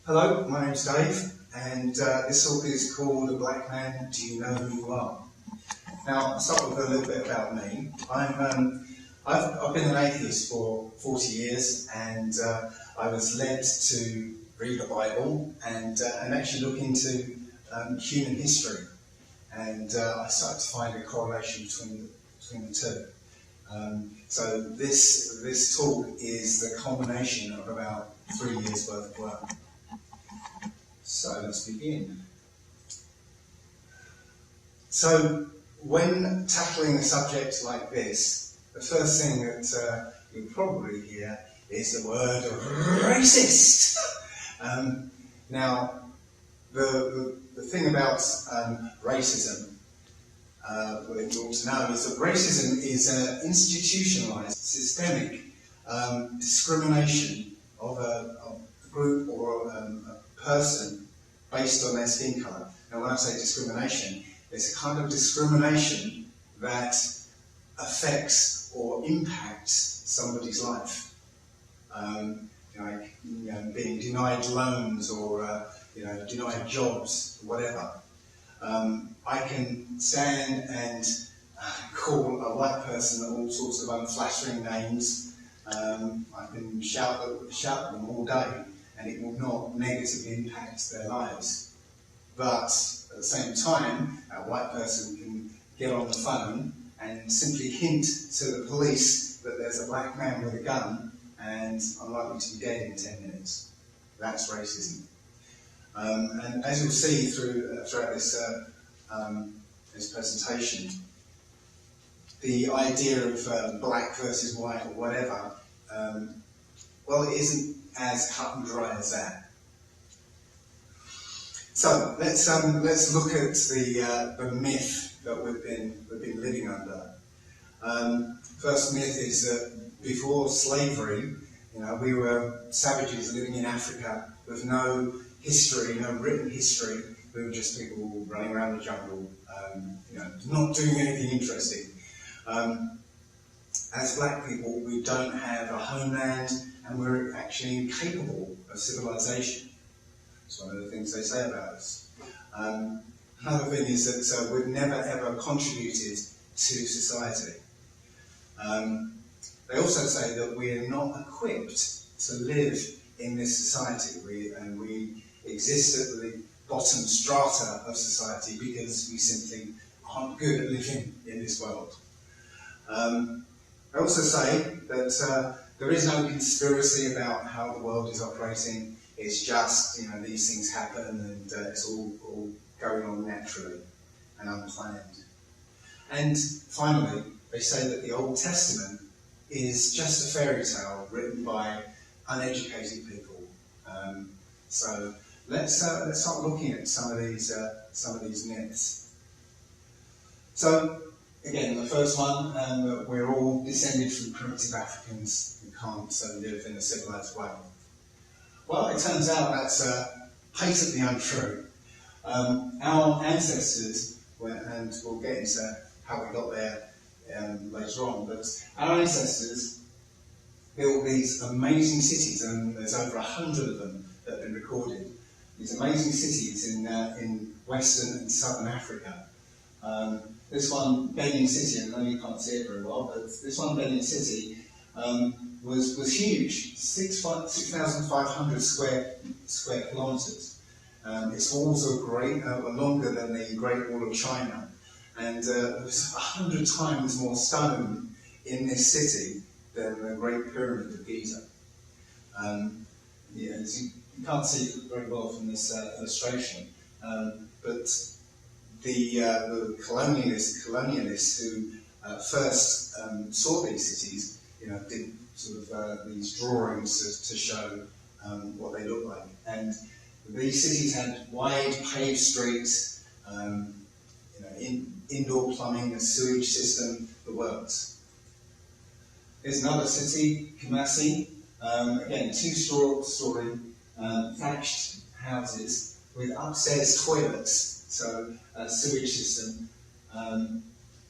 Hello, my name's Dave, and this talk is called A Black Man, Do You Know Who You Are? Now, I'll start with a little bit about me. I've been an atheist for 40 years, and I was led to read the Bible and actually look into human history. And I started to find a correlation between the two. So this talk is the culmination of about 3 years' worth of work. So let's begin. So when tackling a subject like this, the first thing that you'll probably hear is the word racist. Now, the thing about racism, what you ought to know is that racism is an institutionalized, systemic discrimination of a group or a person based on their skin colour. Now, when I say discrimination, it's a kind of discrimination that affects or impacts somebody's life. Being denied loans or denied jobs, whatever. I can stand and call a white person all sorts of unflattering names. I can shout at them all day, and it will not negatively impact their lives. But at the same time, a white person can get on the phone and simply hint to the police that there's a black man with a gun and I'm likely to be dead in 10 minutes. That's racism. And as you'll see throughout this presentation, the idea of black versus white or whatever, well, it isn't as cut and dry as that. So let's look at the myth that we've been living under. First myth is that before slavery, we were savages living in Africa with no history, no written history. We were just people running around the jungle, not doing anything interesting. As black people, we don't have a homeland, and we're actually incapable of civilization. It's one of the things they say about us. Another thing is that we've never ever contributed to society. They also say that we're not equipped to live in this society. We exist at the bottom strata of society because we simply aren't good at living in this world. They also say that there is no conspiracy about how the world is operating. It's just, these things happen and it's all going on naturally and unplanned. And finally, they say that the Old Testament is just a fairy tale written by uneducated people. So let's start looking at some of these myths. So again, the first one, we're all descended from primitive Africans who can't live in a civilized way. Well, it turns out that's patently untrue. Our ancestors, and we'll get into how we got there later on, but our ancestors built these amazing cities, and there's over 100 of them that have been recorded. These amazing cities in Western and Southern Africa. This one, Benin City, I know you can't see it very well, but this one, Benin City, was huge, 6,500 square kilometres. Its walls are longer than the Great Wall of China, and there was 100 times more stone in this city than the Great Pyramid of Giza. You can't see it very well from this illustration, but the colonialists who first saw these cities, did sort of these drawings to show what they look like. And these cities had wide paved streets, indoor plumbing, a sewage system, the works. Here's another city, Kumasi, again, two-story thatched houses with upstairs toilets, so a sewage system,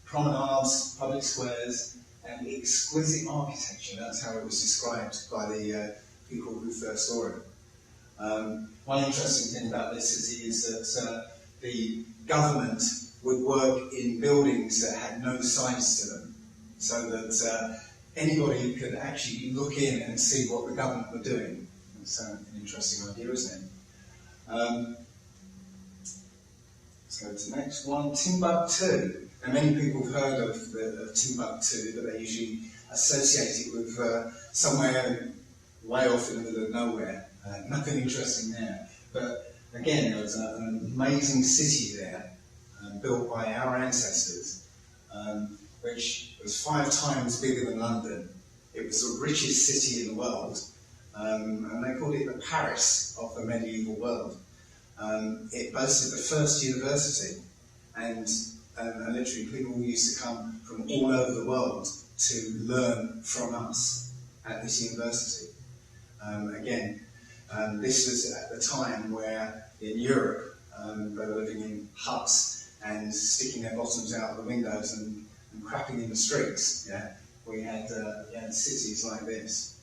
promenades, public squares, and exquisite architecture. That's how it was described by the people who first saw it. One interesting thing about this is that the government would work in buildings that had no sides to them, so that anybody could actually look in and see what the government were doing. It's an interesting idea, isn't it? Let's go to the next one, Timbuktu. Now, many people have heard of Timbuktu, but they usually associate it with somewhere way off in the middle of nowhere. Nothing interesting there. But again, there was an amazing city there, built by our ancestors, which was 5 times bigger than London. It was the richest city in the world, and they called it the Paris of the medieval world. It boasted the first university, and literally people used to come from all over the world to learn from us at this university. This was at the time where in Europe they were living in huts and sticking their bottoms out of the windows and crapping in the streets. Yeah? We had cities like this.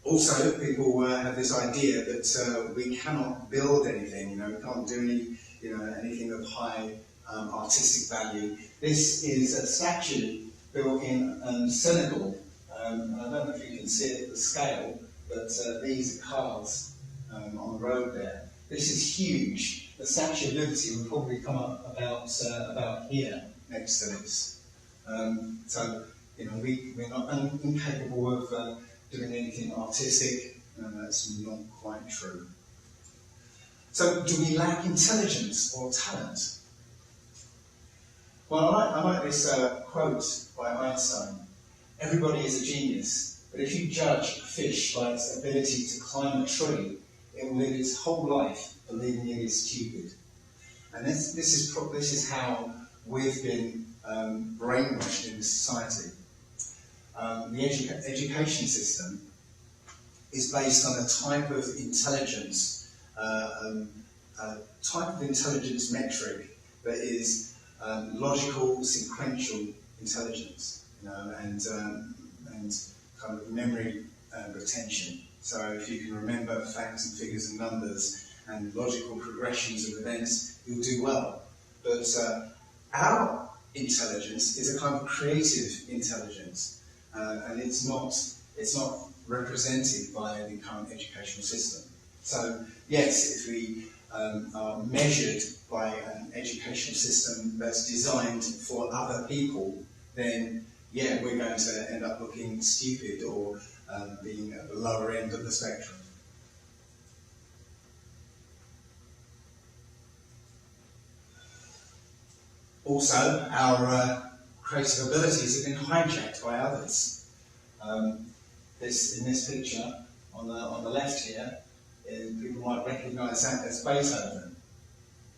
Also, people have this idea that we cannot build anything. We can't do anything of high artistic value. This is a statue built in Senegal. I don't know if you can see it at the scale, but these are cars on the road there. This is huge. The Statue of Liberty would probably come up about here next to this. We're not incapable of doing anything artistic, and that's not quite true. So, do we lack intelligence or talent? Well, I like this quote by Einstein. Everybody is a genius, but if you judge a fish by its ability to climb a tree, it will live its whole life believing it is stupid. And this is how we've been brainwashed in this society. The education system is based on a type of intelligence, metric that is logical, sequential intelligence, and kind of memory retention. So if you can remember facts and figures and numbers and logical progressions of events, you'll do well. But our intelligence is a kind of creative intelligence, and it's not represented by the current educational system. So yes, if we are measured by an educational system that's designed for other people, then yeah, we're going to end up looking stupid or being at the lower end of the spectrum. Also, our creative abilities have been hijacked by others. In this picture on the left here, people might recognise that as Beethoven,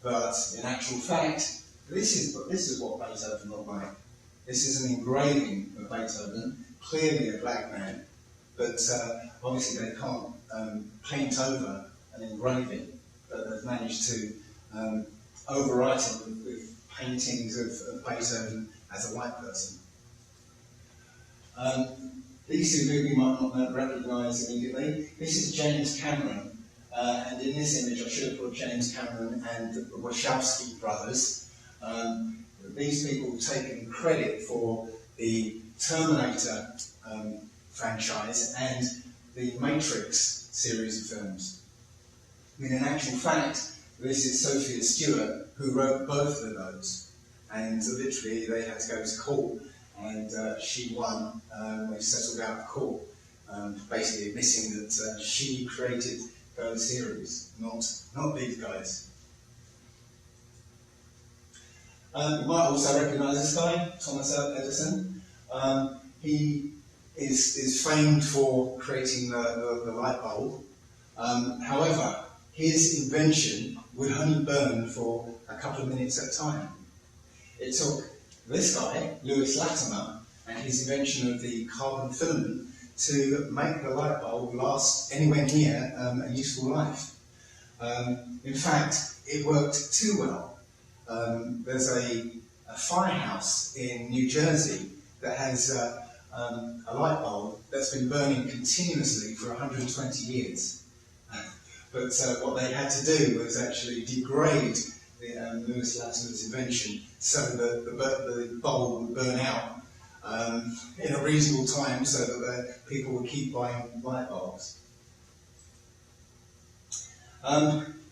but in actual fact, this is what Beethoven looked like. This is an engraving of Beethoven, clearly a black man, but obviously they can't paint over an engraving, but they've managed to overwrite it with paintings of Beethoven as a white person. These two people you might not recognise immediately. This is James Cameron, and in this image I should have put James Cameron and the Wachowski brothers. These people have taken credit for the Terminator franchise and the Matrix series of films. I mean, in actual fact, this is Sophia Stewart who wrote both of those, and literally they had to go to court, and she won when she settled out of court, basically admitting that she created those series, not these guys. You might also recognise this guy, Thomas Edison. He is famed for creating the light bulb. However, his invention would only burn for a couple of minutes at a time. It took this guy, Lewis Latimer, and his invention of the carbon filament to make the light bulb last anywhere near a useful life. In fact, it worked too well. There's a firehouse in New Jersey that has a light bulb that's been burning continuously for 120 years. But what they had to do was actually degrade Lewis Latimer's invention so that the bulb would burn out in a reasonable time so that people would keep buying light bulbs.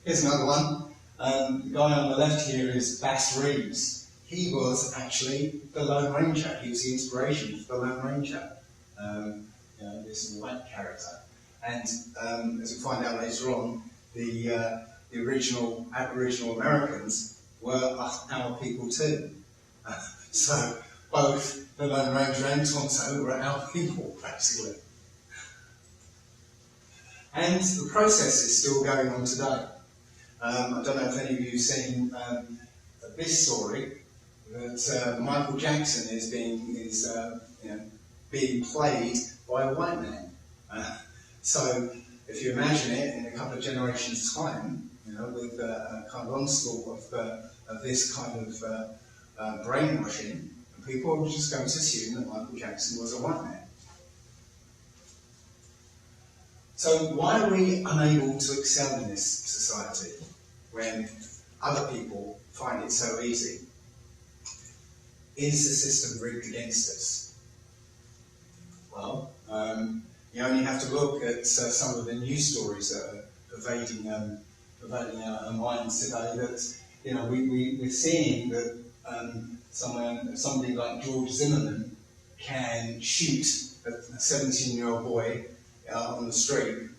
Here's another one. The guy on the left here is Bass Reeves. He was actually the Lone Ranger. He was the inspiration for the Lone Ranger. This white character. And as we find out later on, the original Aboriginal Americans were our people too. So both the Lone Ranger and Tonto were our people, basically. And the process is still going on today. I don't know if any of you have seen this story, that Michael Jackson is being played by a white man. So if you imagine it in a couple of generations' time, with a kind of onslaught of this kind of brainwashing, people are just going to assume that Michael Jackson was a white man. So why are we unable to excel in this society when other people find it so easy? Is the system rigged against us? Well, you only have to look at some of the news stories that are pervading our minds today. That we're seeing that somebody like George Zimmerman can shoot a 17-year-old boy on the street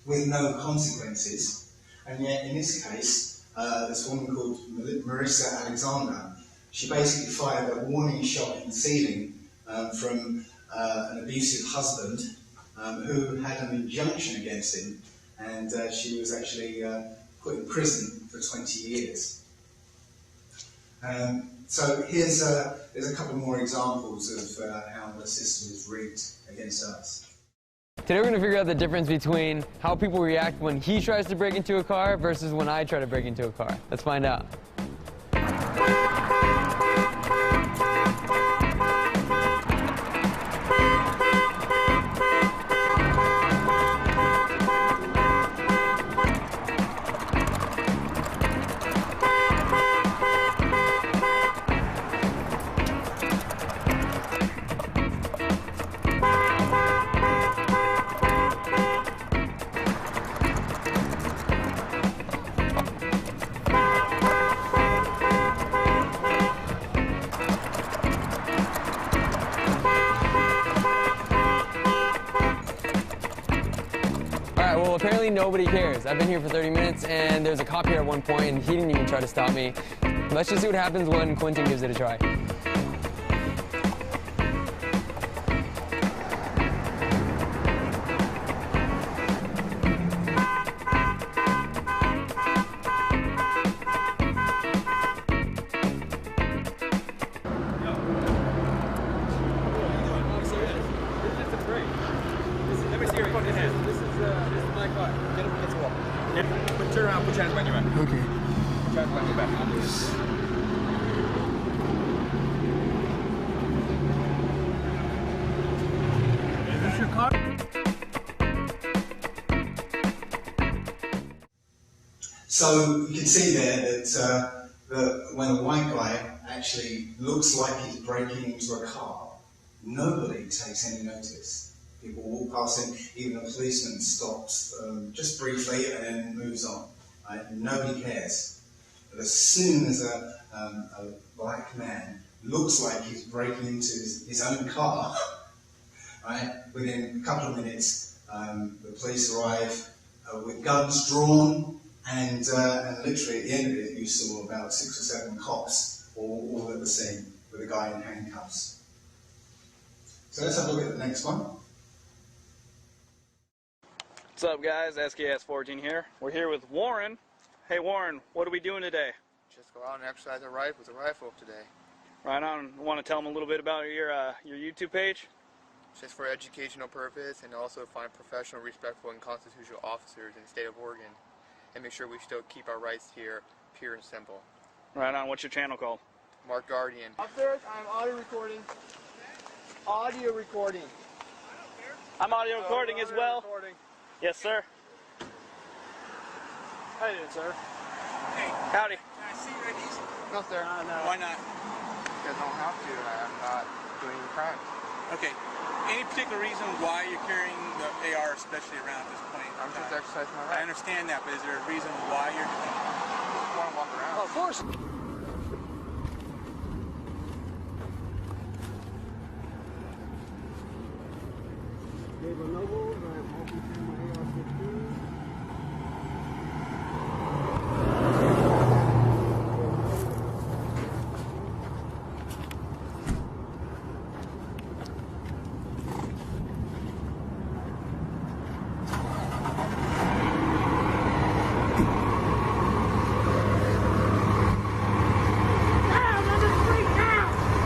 with no consequences, and yet in this case, this woman called Marissa Alexander, she basically fired a warning shot in the ceiling from an abusive husband who had an injunction against him, and she was actually put in prison for 20 years. So there's a couple more examples of how the system is rigged against us. Today we're going to figure out the difference between how people react when he tries to break into a car versus when I try to break into a car. Let's find out. Well, apparently nobody cares. I've been here for 30 minutes, and there's a cop here at one point, and he didn't even try to stop me. Let's just see what happens when Quentin gives it a try. Turn around, put your hands behind your back. Okay. Put your hands behind your back. Is this your car? So you can see there that when a white guy actually looks like he's breaking into a car, nobody takes any notice. People walk past him, even a policeman stops just briefly and then moves on. Right? Nobody cares. But as soon as a black man looks like he's breaking into his own car, right, within a couple of minutes, the police arrive with guns drawn, and literally at the end of it, you saw about 6 or 7 cops all at the scene with a guy in handcuffs. So let's have a look at the next one. What's up, guys? SKS14 here. We're here with Warren. Hey Warren, what are we doing today? Just go out and exercise with a rifle today. Right on. Want to tell them a little bit about your YouTube page? Just for educational purpose, and also find professional, respectful, and constitutional officers in the state of Oregon, and make sure we still keep our rights here pure and simple. Right on. What's your channel called? Mark Guardian. Officers, I'm audio recording. audio recording. I'm audio recording as well. Recording. Yes, sir. How you doing, sir? Hey, Howdy. can I see your IDs? No, sir. No. Why not? You guys don't have to. I'm not doing any crimes. Okay. Any particular reason why you're carrying the AR especially around at this point? I'm just exercising my I right. understand that, but is there a reason why you're doing it? I just want to walk around. Of course.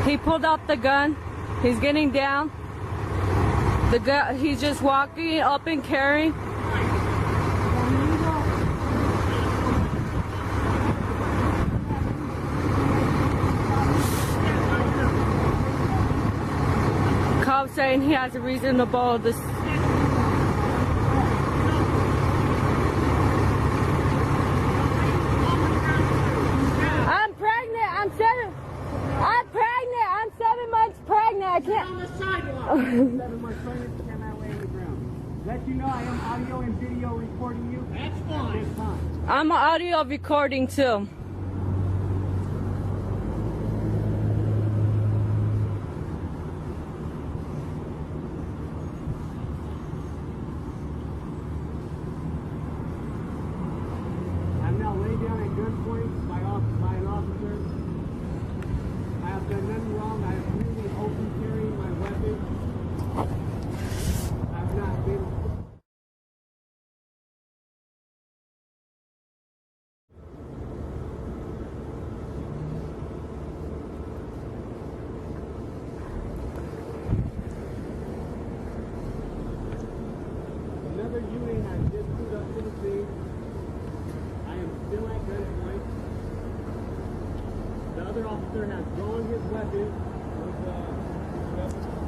He pulled out the gun. He's getting down. The gun. He's just walking up and carrying. Cop saying he has a reason to borrow this. I'm pregnant. I'm 7 months pregnant. I can't. On the sidewalk. 7 months pregnant, cannot lay on the ground. Let you know I am audio and video recording you. That's fine. At this time. I'm audio recording too. I'm now laid down at gunpoint by an officer. I have done nothing wrong. I have freely open carrying my weapon. I have not been. Another unit has just pulled up to the scene. I am still at gunpoint. The other officer has drawn his weapon with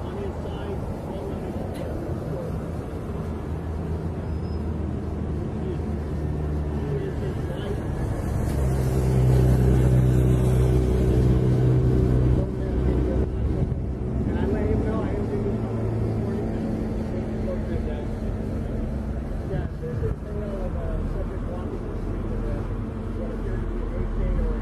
on his side. All on his and I let him know I am doing recording. Yeah, this is subject walking the street of what appears to be AK or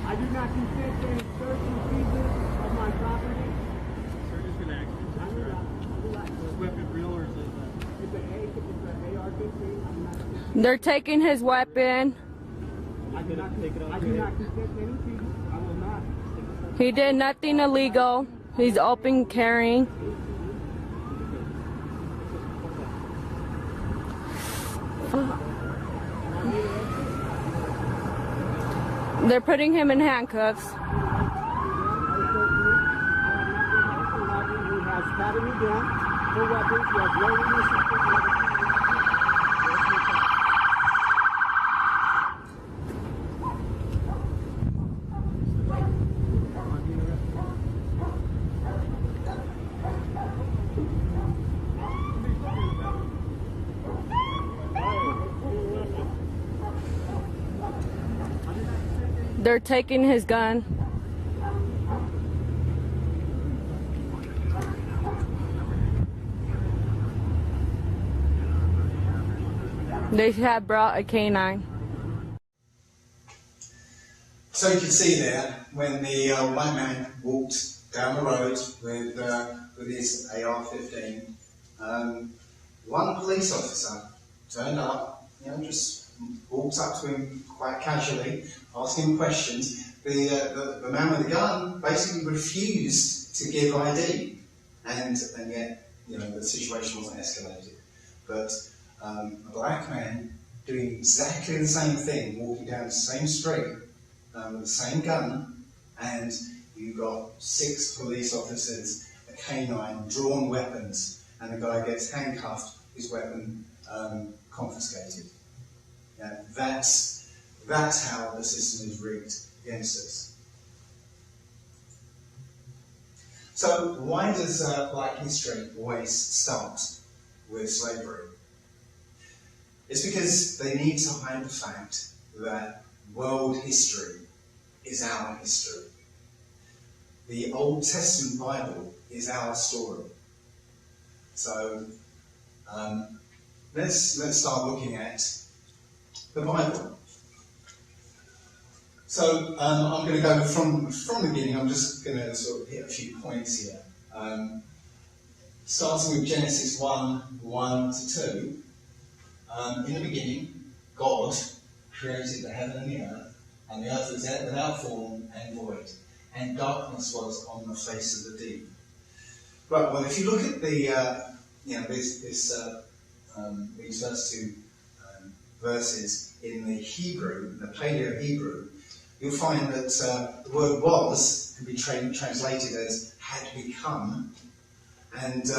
I do not consent to any search and seizure of my property. Sir, just relax. Is this weapon real or is it it's an AR-15. I'm not. They're taking his weapon. I cannot take it off. I do not consent to any seizure. I will not. He did nothing illegal. He's open carrying. They're putting him in handcuffs. He has patted me down for weapons. He has loaded me some They're taking his gun. They have brought a canine. So you can see there, when the white man walked down the road with his AR-15, one police officer turned up, just walked up to him quite casually, asking him questions. The man with the gun basically refused to give ID, and yet, the situation wasn't escalated. But a black man doing exactly the same thing, walking down the same street with the same gun, and you've got 6 police officers, a canine, drawn weapons, and the guy gets handcuffed, his weapon confiscated. That's That's how the system is rigged against us. So why does black history always start with slavery? It's because they need to hide the fact that world history is our history. The Old Testament Bible is our story. So let's start looking at the Bible. So I'm going to go from the beginning. I'm just going to sort of hit a few points here. Starting with Genesis 1 to 2. In the beginning, God created the heaven and the earth was without form and void, and darkness was on the face of the deep. Right. Well, if you look at the these first two verses in the Hebrew, the Paleo Hebrew, you'll find that the word "was" can be translated as "had become," and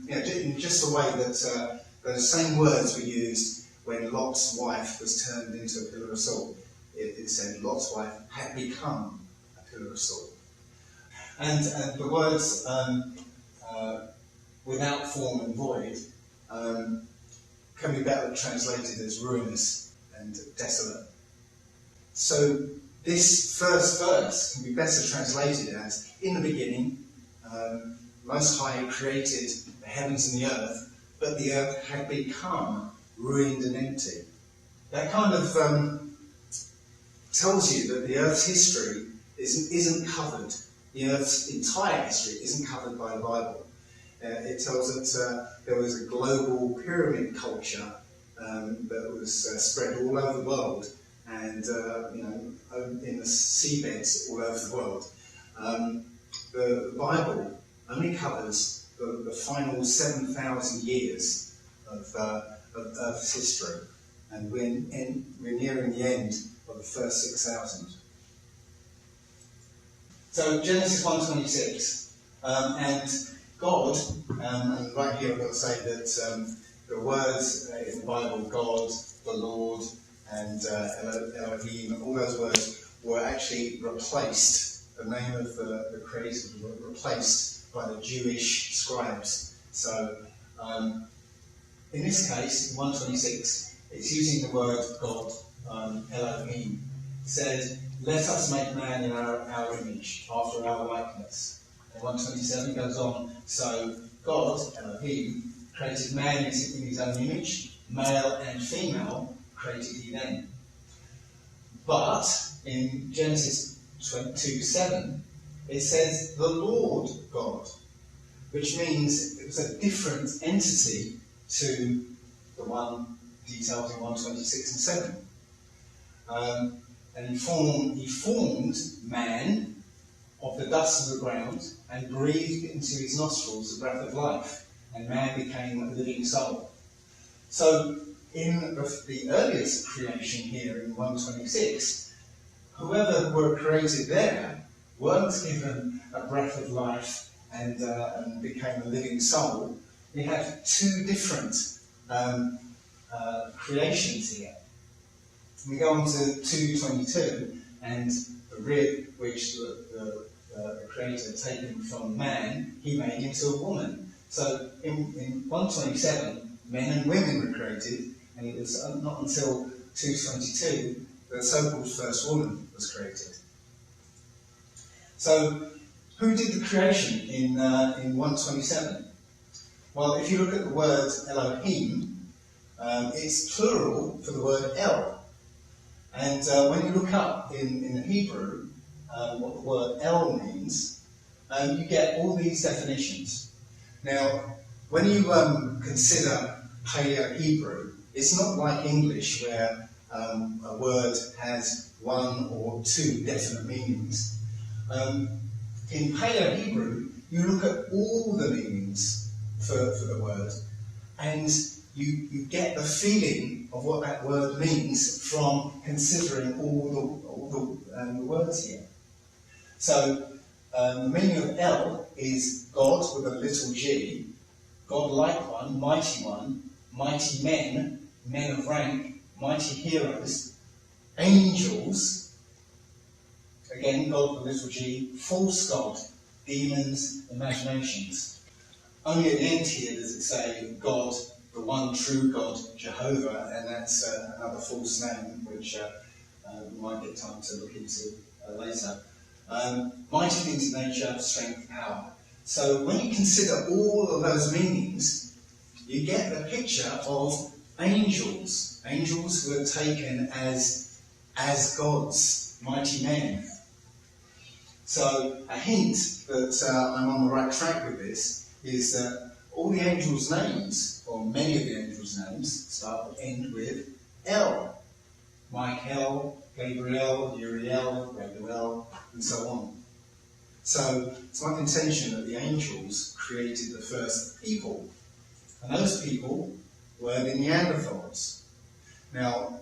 in just the way that those same words were used when Lot's wife was turned into a pillar of salt. It said Lot's wife had become a pillar of salt. And the words without form and void can be better translated as ruinous and desolate. So this first verse can be better translated as, in the beginning, Most High created the heavens and the earth, but the earth had become ruined and empty. That kind of tells you that the earth's history isn't covered. The earth's entire history isn't covered by the Bible. It tells that there was a global pyramid culture that was spread all over the world, and in the seabeds all over the world. The Bible only covers the final 7,000 years of Earth's history, and we're nearing the end of the first 6,000. So Genesis 1:26, and God, and right here I've got to say that the words in the Bible, God, the Lord, and Elohim, all those words were actually replaced. The name of the creators was replaced by the Jewish scribes. So in this case, 1:26, it's using the word God, Elohim. It said, "Let us make man in our image, after our likeness." And 1:27 goes on, "So God, Elohim, created man in his own image, male and female created he them." But in Genesis 2:7, it says the Lord God, which means it was a different entity to the one detailed in 1:26 and 7. And he formed man of the dust of the ground and breathed into his nostrils the breath of life, and man became a living soul. So in the earliest creation here in 1:26, whoever were created there weren't given a breath of life and became a living soul. We have two different creations here. We go on to 2:22, and the rib which the Creator had taken from man, he made into a woman. So in 1:27, men and women were created, and it was not until 2:22 that the so-called first woman was created. So who did the creation in 1:27? Well, if you look at the word Elohim, it's plural for the word El. And when you look up in the Hebrew what the word El means, you get all these definitions. Now, when you consider Paleo-Hebrew, it's not like English where a word has one or two definite meanings. In Paleo-Hebrew, you look at all the meanings for the word, and you get the feeling of what that word means from considering all the words here. So the meaning of El is God with a little g, God-like one, mighty men, men of rank, mighty heroes, Angels, again, God with a little g, false God, demons, imaginations. Only at the end here does it say God, the one true God, Jehovah, and that's another false name, which we might get time to look into later. Mighty things of nature, strength, power. So when you consider all of those meanings, you get the picture of angels. Angels who are taken as gods, mighty men. So a hint that I'm on the right track with this is that all the angels' names, or many of the angels' names, start and end with El. Michael, Gabriel, Uriel, Raguel, and so on. So it's my contention that the angels created the first people. And those people were the Neanderthals. Now,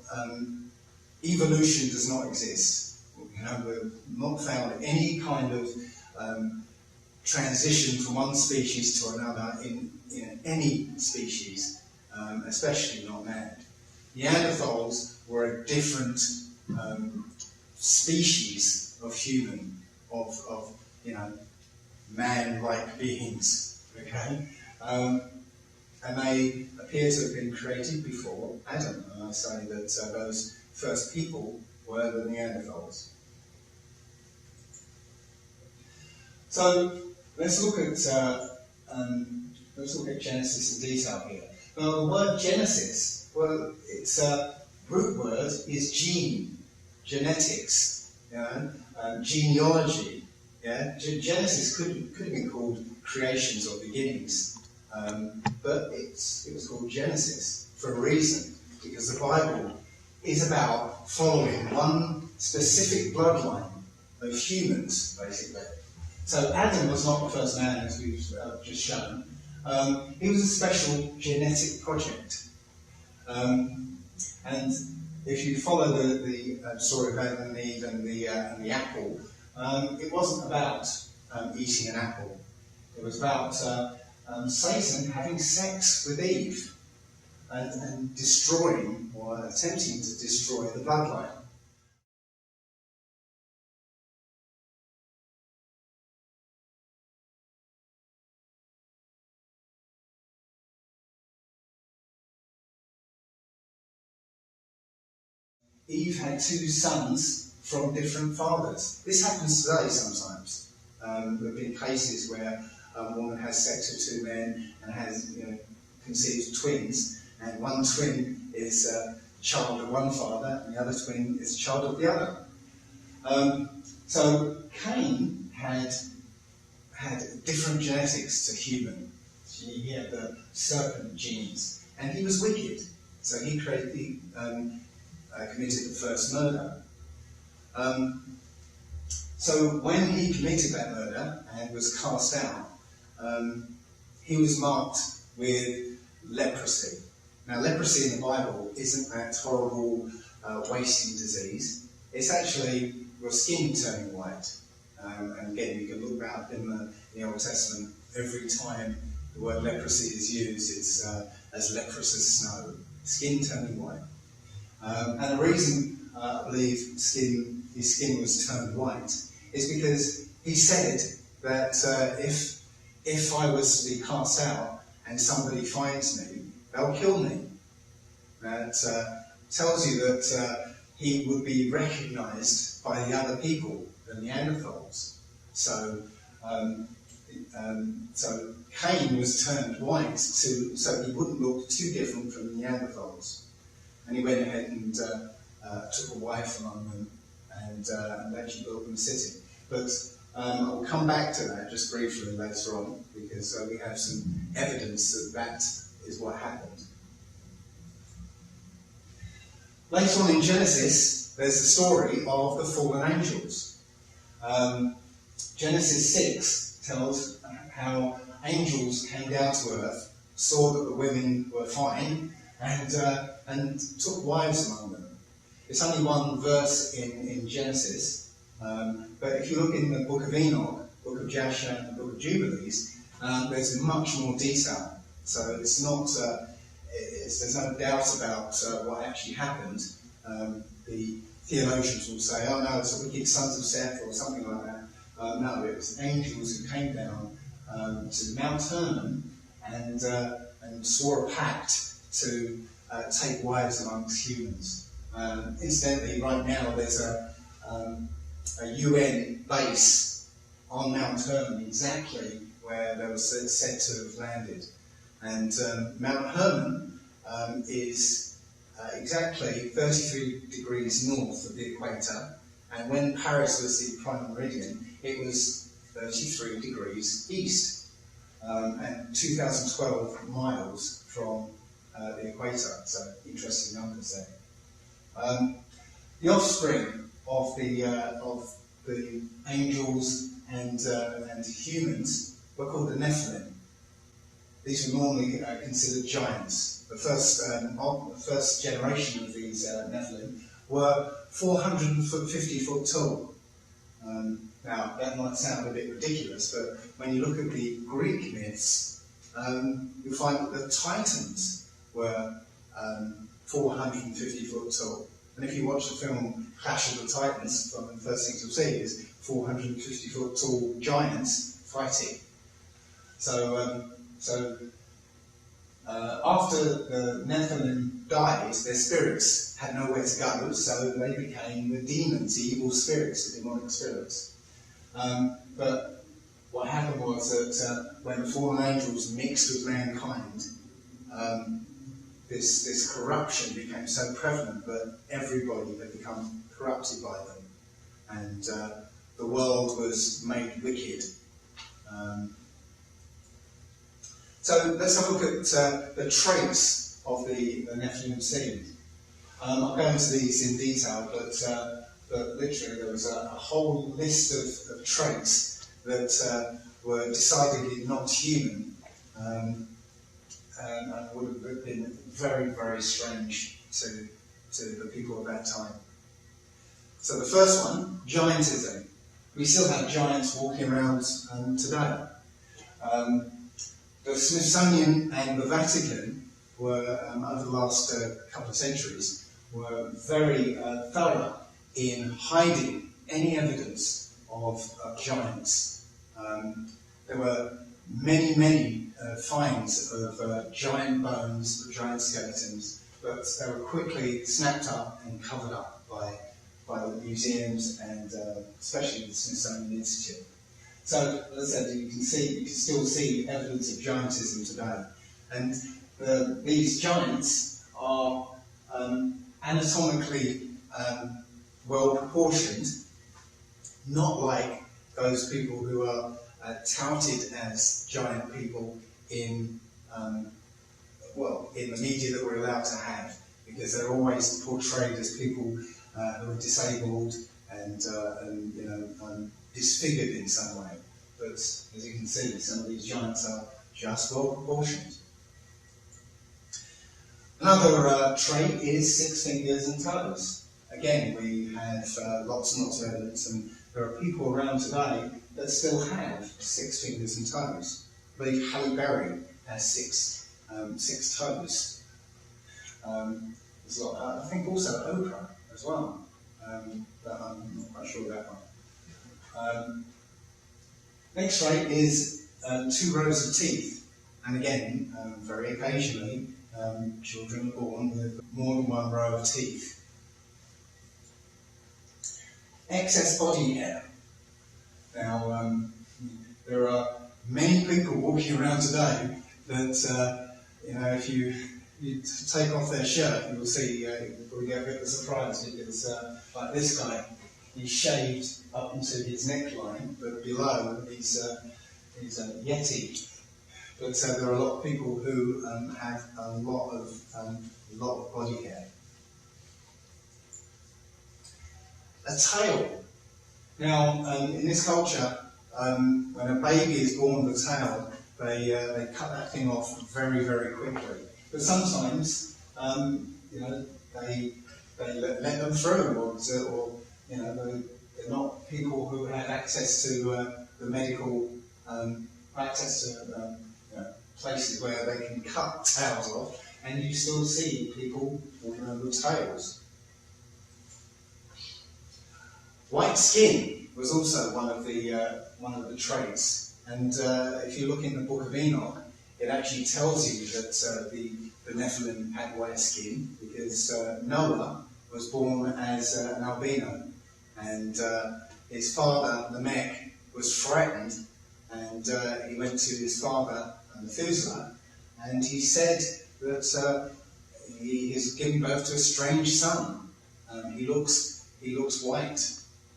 evolution does not exist. We've not found any kind of transition from one species to another in any species, especially not man. Neanderthals were a different species of human, of man-like beings. Okay, and they appear to have been created before Adam. And I say that those first people were the Neanderthals. So let's look at Genesis in detail here. Now, the word Genesis, well, its root word is gene, genetics, genealogy. Yeah, Genesis could have been called creations or beginnings, but it was called Genesis for a reason, because the Bible is about following one specific bloodline of humans, basically. So Adam was not the first man, as we've just shown. He was a special genetic project. And if you follow the story of Adam and Eve and the apple, it wasn't about eating an apple. It was about Satan having sex with Eve and destroying, or attempting to destroy, the bloodline. Eve had two sons from different fathers. This happens today sometimes. There have been cases where a woman has sex with two men and has conceives twins, and one twin is a child of one father and the other twin is a child of the other. So Cain had different genetics to human. He had the serpent genes, and he was wicked. So he committed the first murder. So when he committed that murder and was cast out, he was marked with leprosy. Now, leprosy in the Bible isn't that horrible wasting disease. It's actually your skin turning white. And again, you can look back in the Old Testament. Every time the word leprosy is used, it's as leprous as snow, skin turning white. And the reason I believe his skin was turned white is because he said that if I was to be cast out and somebody finds me, they'll kill me. That tells you that he would be recognised by the other people, the Neanderthals. So Cain was turned white so he wouldn't look too different from the Neanderthals. And he went ahead and took a wife among them and actually built them a city. But I'll come back to that just briefly later on, because we have some evidence that is what happened. Later on in Genesis, there's the story of the fallen angels. Genesis 6 tells how angels came down to earth, saw that the women were fine, and took wives among them. It's only one verse in Genesis, but if you look in the book of Enoch, book of Jasher, and the book of Jubilees, there's much more detail. So it's not, there's no doubt about what actually happened. the theologians will say, oh no, it's the wicked sons of Seth or something like that. No, it was angels who came down to Mount Hermon and swore a pact to take wives amongst humans. Incidentally, right now there's a UN base on Mount Hermon, exactly where they were said to have landed. And Mount Hermon is exactly 33 degrees north of the equator, and when Paris was the prime meridian, it was 33 degrees east, and 2012 miles from the equator. So interesting numbers there. The offspring of the angels and humans were called the Nephilim. These were normally considered giants. The first generation of these Nephilim were 450 foot tall. Now, that might sound a bit ridiculous, but when you look at the Greek myths, you'll find that the Titans were 450 foot tall. And if you watch the film Clash of the Titans, one of the first things you'll see is 450 foot tall giants fighting. So after the Nephilim died, their spirits had nowhere to go, so they became the demons, the evil spirits, the demonic spirits. But what happened was that when the fallen angels mixed with mankind, this corruption became so prevalent that everybody had become corrupted by them, and the world was made wicked. So let's have a look at the traits of the Nephilim seed. I'll go into these in detail, but literally there was a whole list of traits that were decidedly not human, and would have been very, very strange to the people of that time. So the first one, giantism. We still have giants walking around today. The Smithsonian and the Vatican were, over the last couple of centuries, were very thorough in hiding any evidence of giants. There were many finds of giant bones, of giant skeletons, but they were quickly snapped up and covered up by the museums and especially the Smithsonian Institute. So, as I said, you can still see evidence of giantism today. And these giants are anatomically well proportioned, not like those people who are touted as giant people in the media that we're allowed to have, because they're always portrayed as people who are disabled and disfigured in some way. But as you can see, some of these giants are just well proportioned. Another trait is 6 fingers and toes. Again, we have lots and lots of evidence, and there are people around today that still have 6 fingers and toes. I believe Halle Berry has six toes. There's a lot, I think also Oprah as well, but I'm not quite sure of that one. Next trait is 2 rows of teeth, and again, very occasionally, children are born with more than 1 row of teeth. Excess body hair. Now, there are many people walking around today that, if you take off their shirt, you will see, you'll probably get a bit of a surprise, because like this guy, he's shaved up into his neckline, but below he's a yeti. But there are a lot of people who have a lot of body hair. A tail. Now, in this culture, when a baby is born with a tail, they cut that thing off very, very quickly. But sometimes, they let them through, or they're not people who have access to the medical access to places where they can cut tails off, and you still see people walking around with tails. White skin was also one of the traits, and if you look in the Book of Enoch, it actually tells you that the Nephilim had white skin because Noah was born as an albino, and his father Lamech was frightened, and he went to his father Methuselah, and he said that he is giving birth to a strange son. He looks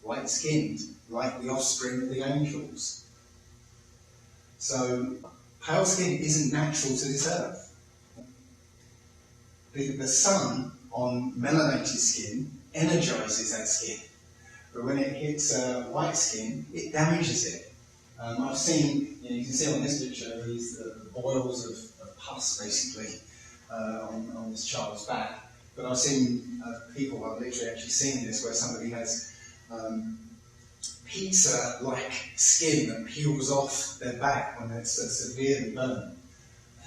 white-skinned, like the offspring of the angels. So pale skin isn't natural to this earth. The sun on melanated skin energizes that skin, but when it hits white skin, it damages it. I've seen, you can see on this picture, these the boils of pus basically on this child's back. But I've seen people, I've literally actually seen this, where somebody has pizza-like skin that peels off their back when it's severely burned.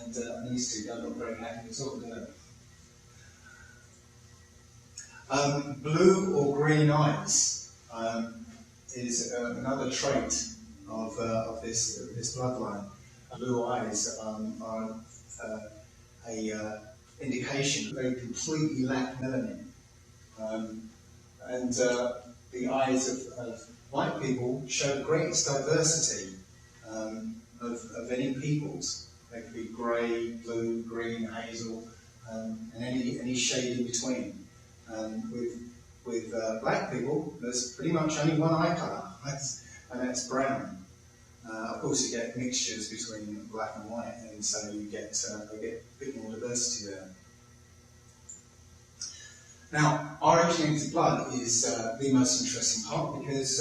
And these two don't look very happy at all, do they? Blue or green eyes is another trait of this bloodline. Blue eyes are a indication that they completely lack melanin. And the eyes of white people show the greatest diversity of any peoples. They could be grey, blue, green, hazel, and any shade in between. With black people, there's pretty much only one eye colour, and that's brown. Of course, you get mixtures between black and white, and so you get a bit more diversity there. Now, RH negative blood is the most interesting part because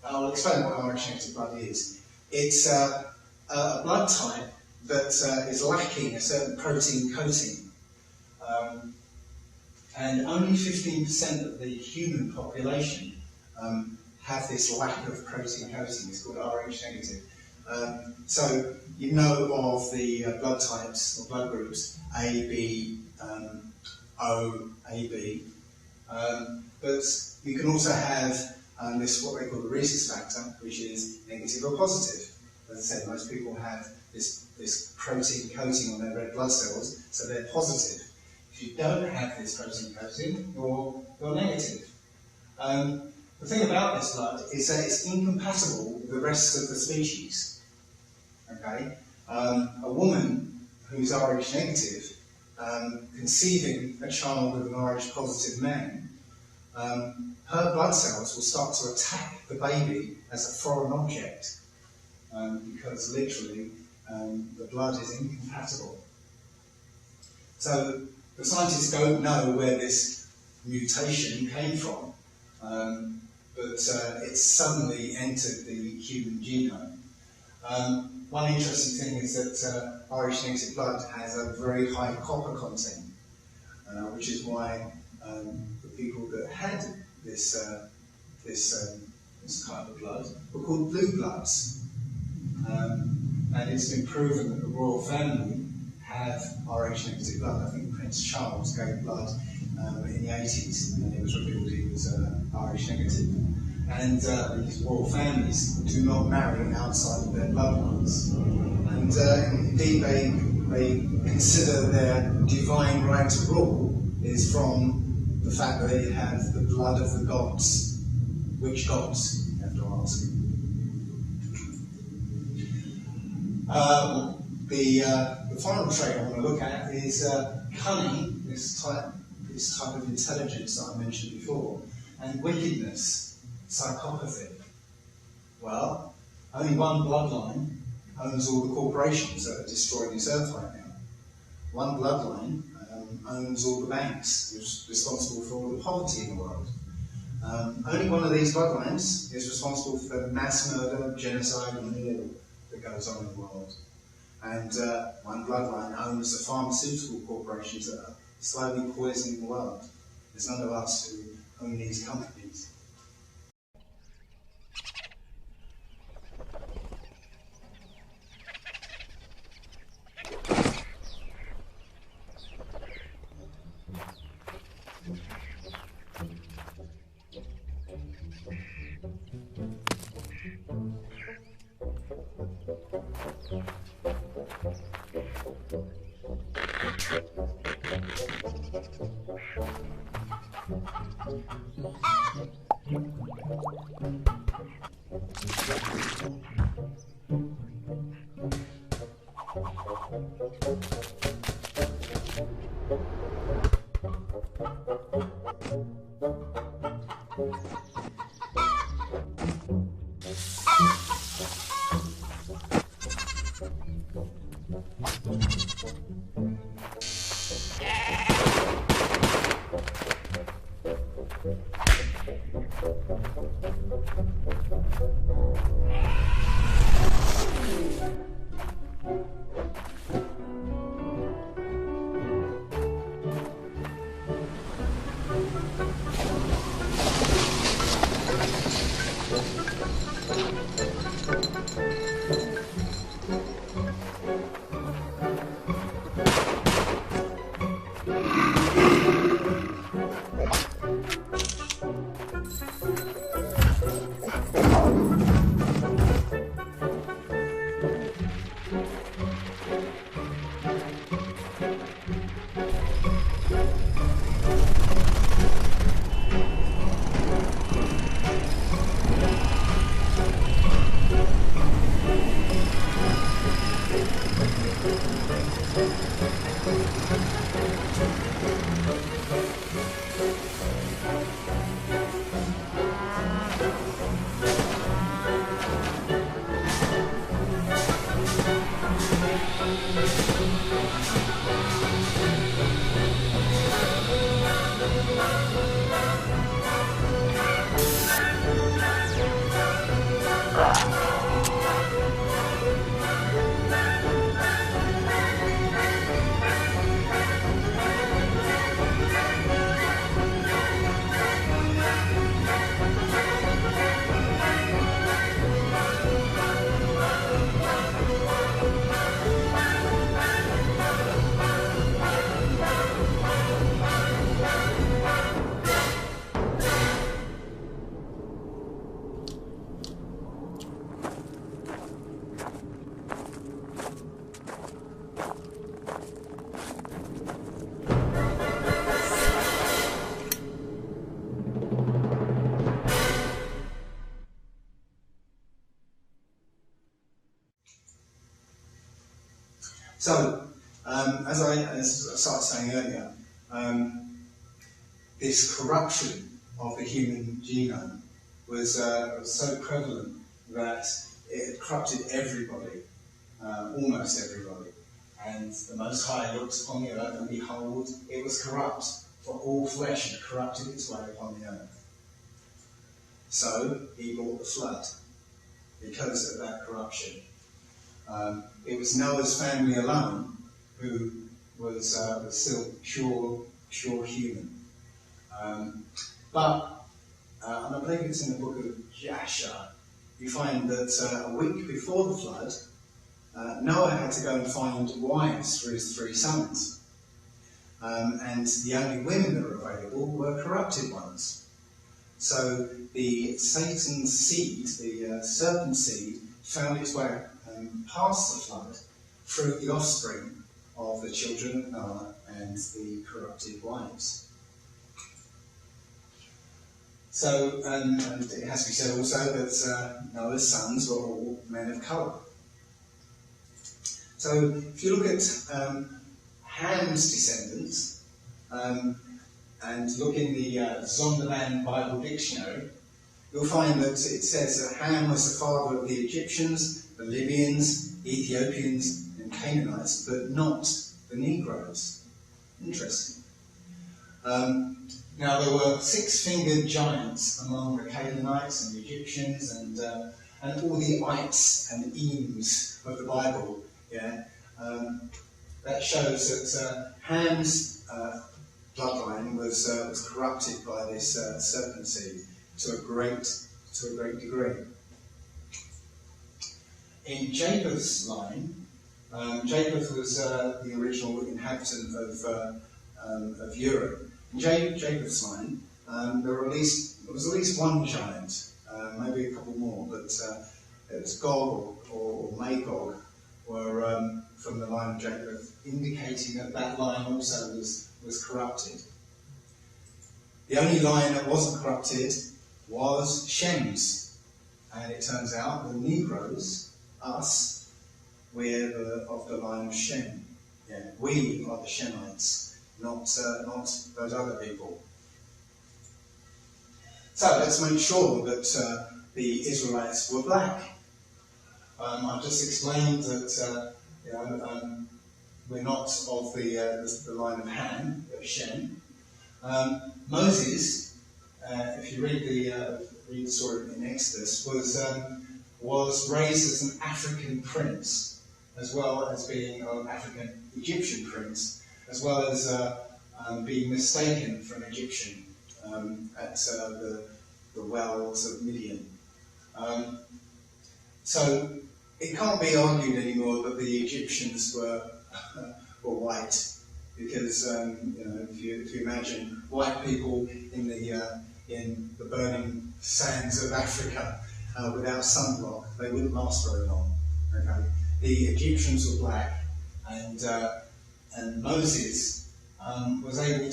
I'll explain what RH negative blood is. It's a blood type that is lacking a certain protein coating. And only 15% of the human population have this lack of protein coating. It's called Rh negative. So you know of the blood types or blood groups A, B, O, AB, but you can also have this what they call the rhesus factor, which is negative or positive. As I said, most people have this protein coating on their red blood cells, so they're positive. If you don't have this protein coating, you're negative. The thing about this blood is that it's incompatible with the rest of the species. Okay, a woman who's Rh negative, conceiving a child with an Rh positive man, her blood cells will start to attack the baby as a foreign object, because literally the blood is incompatible. So the scientists don't know where this mutation came from, but it's suddenly entered the human genome. One interesting thing is that Rh negative blood has a very high copper content, which is why the people that had this kind of blood were called blue bloods. And it's been proven that the royal family have Rh negative blood. I think Prince Charles gave blood in the 80s, and it was revealed he was Rh negative. And these royal families do not marry outside of their bloodlines. And indeed, they consider their divine right to rule is from the fact that they have the blood of the gods. Which gods, you have to ask. The final trait I want to look at is cunning, this type of intelligence that I mentioned before, and wickedness, psychopathy. Well, only one bloodline owns all the corporations that are destroying this earth right now. One bloodline owns all the banks, is responsible for all the poverty in the world. Only one of these bloodlines is responsible for the mass murder, genocide, and war that goes on in the world. And one bloodline owns the pharmaceutical corporations that are slowly poisoning the world. There's none of us who own these companies. So, as I started saying earlier, this corruption of the human genome was so prevalent that it had corrupted everybody, almost everybody. And the Most High looked upon the earth, and behold, it was corrupt, for all flesh had corrupted its way upon the earth. So he brought the flood because of that corruption. It was Noah's family alone who was still pure human. And I believe it's in the book of Jasher, you find that a week before the flood, Noah had to go and find wives for his 3 sons. And the only women that were available were corrupted ones. So the Satan's seed, the serpent seed, found its way past the flood through the offspring of the children of Noah and the corrupted wives. So, and it has to be said also that Noah's sons were all men of colour. So, if you look at Ham's descendants, and look in the Zondervan Bible Dictionary, you'll find that it says that Ham was the father of the Egyptians, the Libyans, Ethiopians, and Canaanites, but not the Negroes. Interesting. Now, there were 6-fingered giants among the Canaanites and the Egyptians and all the ites and eames of the Bible. Yeah, that shows that Ham's bloodline was corrupted by this serpent seed to a great degree. In Japheth's line, Japheth was the original inhabitant of Europe. In Japheth's line, there was at least one giant, maybe a couple more, but it was Gog or Magog were from the line of Japheth, indicating that line also was was corrupted. The only line that wasn't corrupted was Shem's. And it turns out the Negroes, us, we're of the line of Shem. Yeah, we are the Shemites, not those other people. So let's make sure that the Israelites were black. I've just explained that we're not of the line of Ham, but Shem. Moses, if you read the story in Exodus, was raised as an African prince, as well as being an African Egyptian prince, as well as being mistaken for an Egyptian at the wells of Midian. So it can't be argued anymore that the Egyptians were white, because if you imagine white people in the burning sands of Africa without sunblock, they wouldn't last very long. Okay, the Egyptians were black, and Moses was able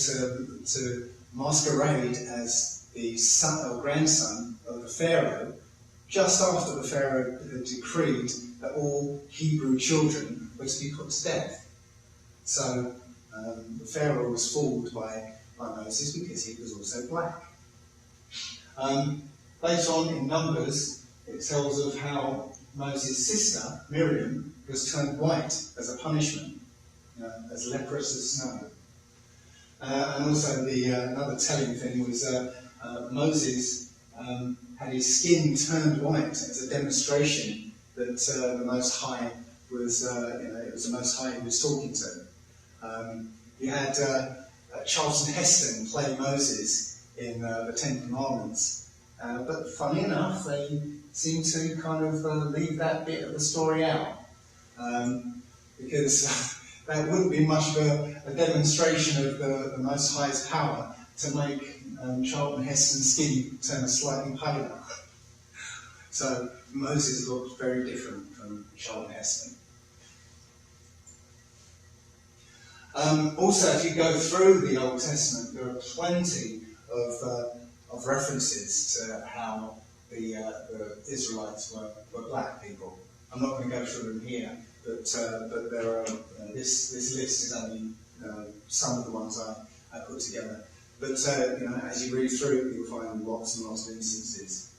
to masquerade as the son or grandson of the Pharaoh, just after the Pharaoh had decreed that all Hebrew children were to be put to death. So the Pharaoh was fooled by Moses because he was also black. Later on in Numbers, it tells of how Moses' sister, Miriam, was turned white as a punishment, as leprous as snow. And also another telling thing was Moses had his skin turned white as a demonstration that the Most High was, it was the Most High he was talking to. You had Charlton Heston play Moses in the Ten Commandments, but funny enough, they seem to kind of leave that bit of the story out, because that wouldn't be much of a demonstration of the Most High's power to make Charlton Heston's skin turn slightly paler. So Moses looked very different from Charlton Heston. Also, if you go through the Old Testament, there are plenty of references to how the Israelites were black people. I'm not going to go through them here, but there are. This list is only some of the ones I put together. But as you read through it, you'll find lots and lots of instances.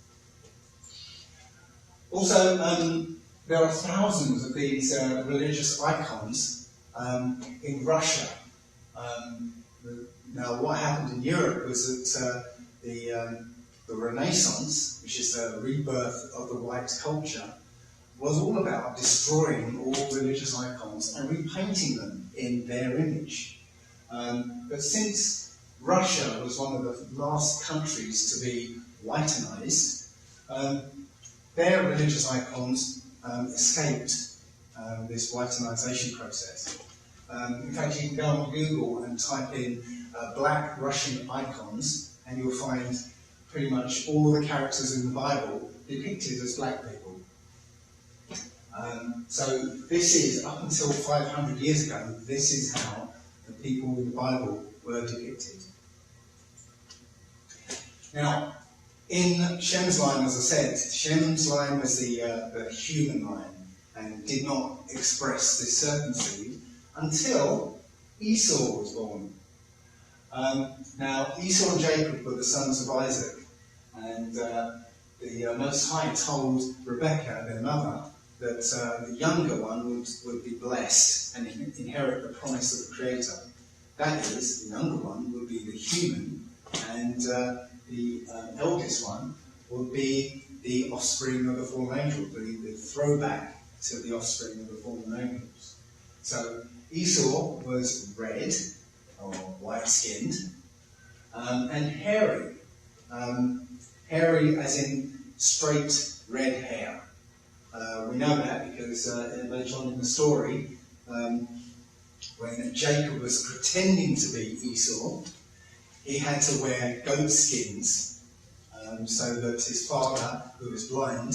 Also, there are thousands of these religious icons in Russia. Now, what happened in Europe was that the Renaissance, which is the rebirth of the white culture, was all about destroying all religious icons and repainting them in their image. But since Russia was one of the last countries to be whitenized, their religious icons escaped this whitenization process. In fact, you can go on Google and type in black Russian icons, and you'll find pretty much all the characters in the Bible depicted as black people. So this is, up until 500 years ago, this is how the people in the Bible were depicted. Now, in Shem's line, as I said, Shem's line was the human line and did not express this serpent seed until Esau was born. Now, Esau and Jacob were the sons of Isaac, and the Most High told Rebekah, their mother, that the younger one would be blessed and inherit the promise of the Creator. That is, the younger one would be the human, and the eldest one would be the offspring of the fallen angel, the throwback to the offspring of the fallen angels. So Esau was red, or white-skinned, and hairy. Hairy as in straight red hair. We know that because later on in the story, when Jacob was pretending to be Esau, he had to wear goat skins so that his father, who was blind,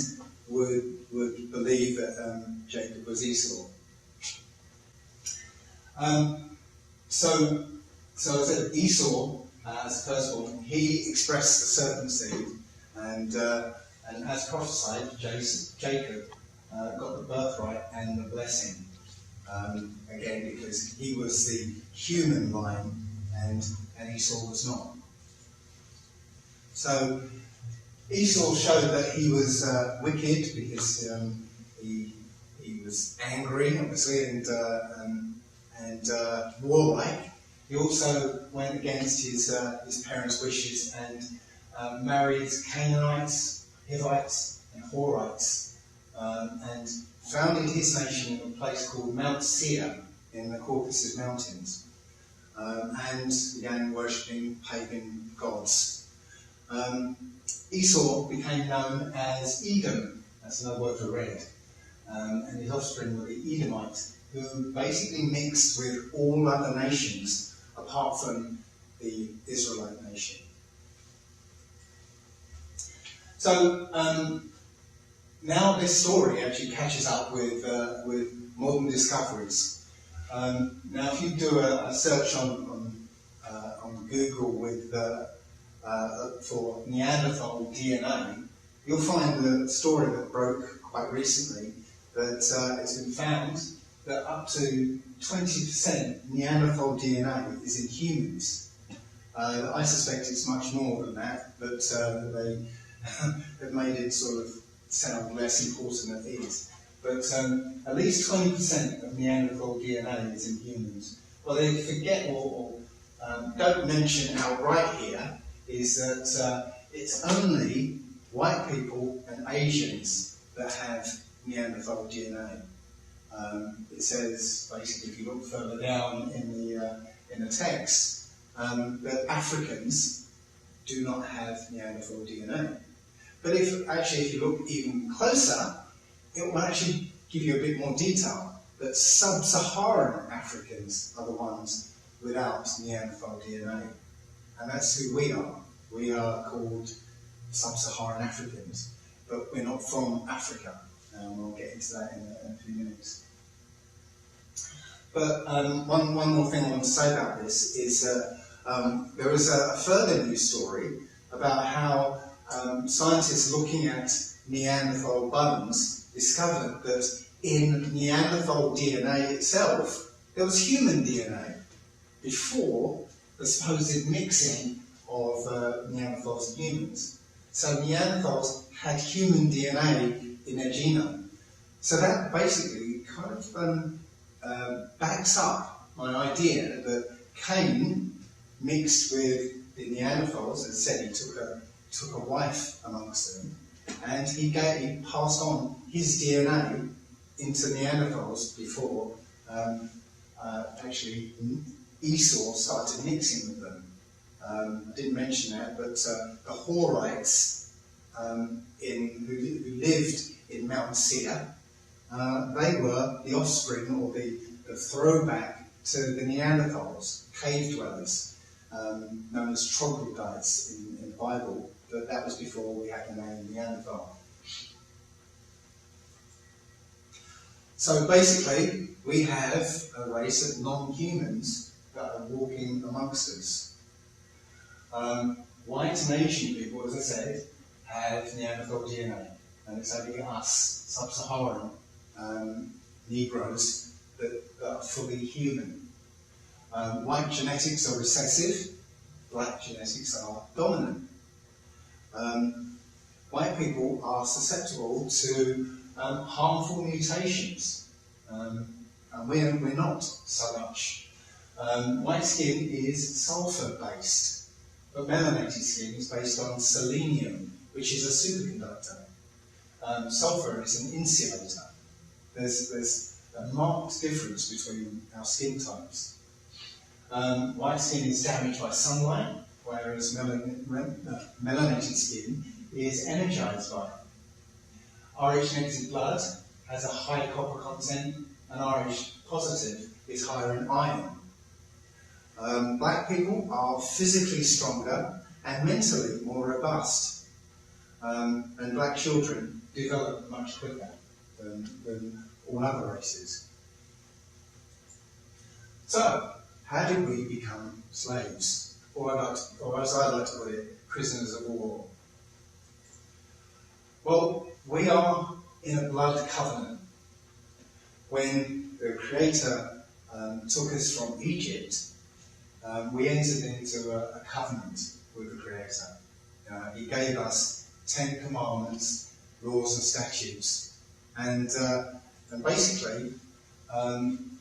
would believe that Jacob was Esau. So So as I said, Esau, as the firstborn, he expressed the serpent seed, and as prophesied, Jacob got the birthright and the blessing. Again, because he was the human line, and Esau was not. So Esau showed that he was wicked because he was angry, obviously, and warlike. He also went against his parents' wishes and married Canaanites, Hivites, and Horites, and founded his nation in a place called Mount Seir in the Caucasus Mountains, and began worshipping pagan gods. Esau became known as Edom, that's another word for red, and his offspring were the Edomites, who basically mixed with all other nations apart from the Israelite nation. So now this story actually catches up with modern discoveries. Now, if you do a search on Google with for Neanderthal DNA, you'll find the story that broke quite recently that it's been found that up to 20% Neanderthal DNA is in humans. I suspect it's much more than that, but they've made it sort of sound less important than it is. But at least 20% of Neanderthal DNA is in humans. What they forget or don't mention outright here is that it's only white people and Asians that have Neanderthal DNA. It says, basically, if you look further down in the text, that Africans do not have Neanderthal DNA. But if you look even closer, it will actually give you a bit more detail, that sub-Saharan Africans are the ones without Neanderthal DNA. And that's who we are. We are called sub-Saharan Africans, but we're not from Africa. And we'll get into that in a few minutes. But one more thing I want to say about this is there was a further news story about how scientists looking at Neanderthal bones discovered that in Neanderthal DNA itself, there was human DNA before the supposed mixing of Neanderthals and humans. So Neanderthals had human DNA in their genome. So that basically kind of backs up my idea that Cain mixed with the Neanderthals, as I said, he took a wife amongst them, and he passed on his DNA into Neanderthals before actually Esau started mixing with them. I didn't mention that, but the Horites who lived in Mount Seir, they were the offspring or the throwback to the Neanderthals, cave dwellers, known as troglodytes in the Bible, but that was before we had the name Neanderthal. So basically, we have a race of non-humans that are walking amongst us. White and Asian people, as I said, have Neanderthal DNA, and it's only us, sub-Saharan Negroes, that are fully human. White genetics are recessive, black genetics are dominant. White people are susceptible to harmful mutations, and we're not so much. White skin is sulfur-based, but melanated skin is based on selenium, which is a superconductor. Sulfur is an insulator. There's a marked difference between our skin types. White skin is damaged by sunlight, whereas melanated skin is energized by it. Rh negative blood has a high copper content, and Rh positive is higher in iron. Black people are physically stronger and mentally more robust, and black children develop much quicker than all other races. So, how did we become slaves? Or as I like to put it, prisoners of war. Well, we are in a blood covenant. When the Creator took us from Egypt, we entered into a covenant with the Creator. He gave us 10 commandments, laws and statutes. And basically,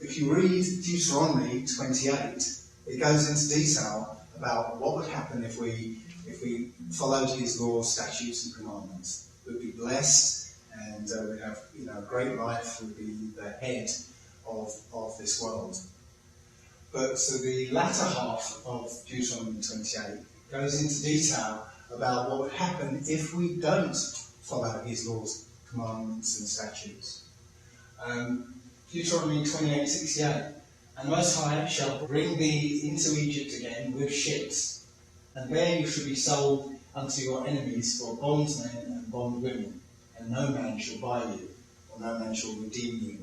if you read Deuteronomy 28, it goes into detail about what would happen if we followed his laws, statutes and commandments. We'd be blessed, and we'd have a great life. We'd be the head of this world. But so the latter half of Deuteronomy 28 goes into detail about what would happen if we don't follow his laws, commandments and statutes. Deuteronomy 28:68, and the Most High shall bring thee into Egypt again with ships, and there you shall be sold unto your enemies for bondsmen and bondwomen, and no man shall buy you, or no man shall redeem you.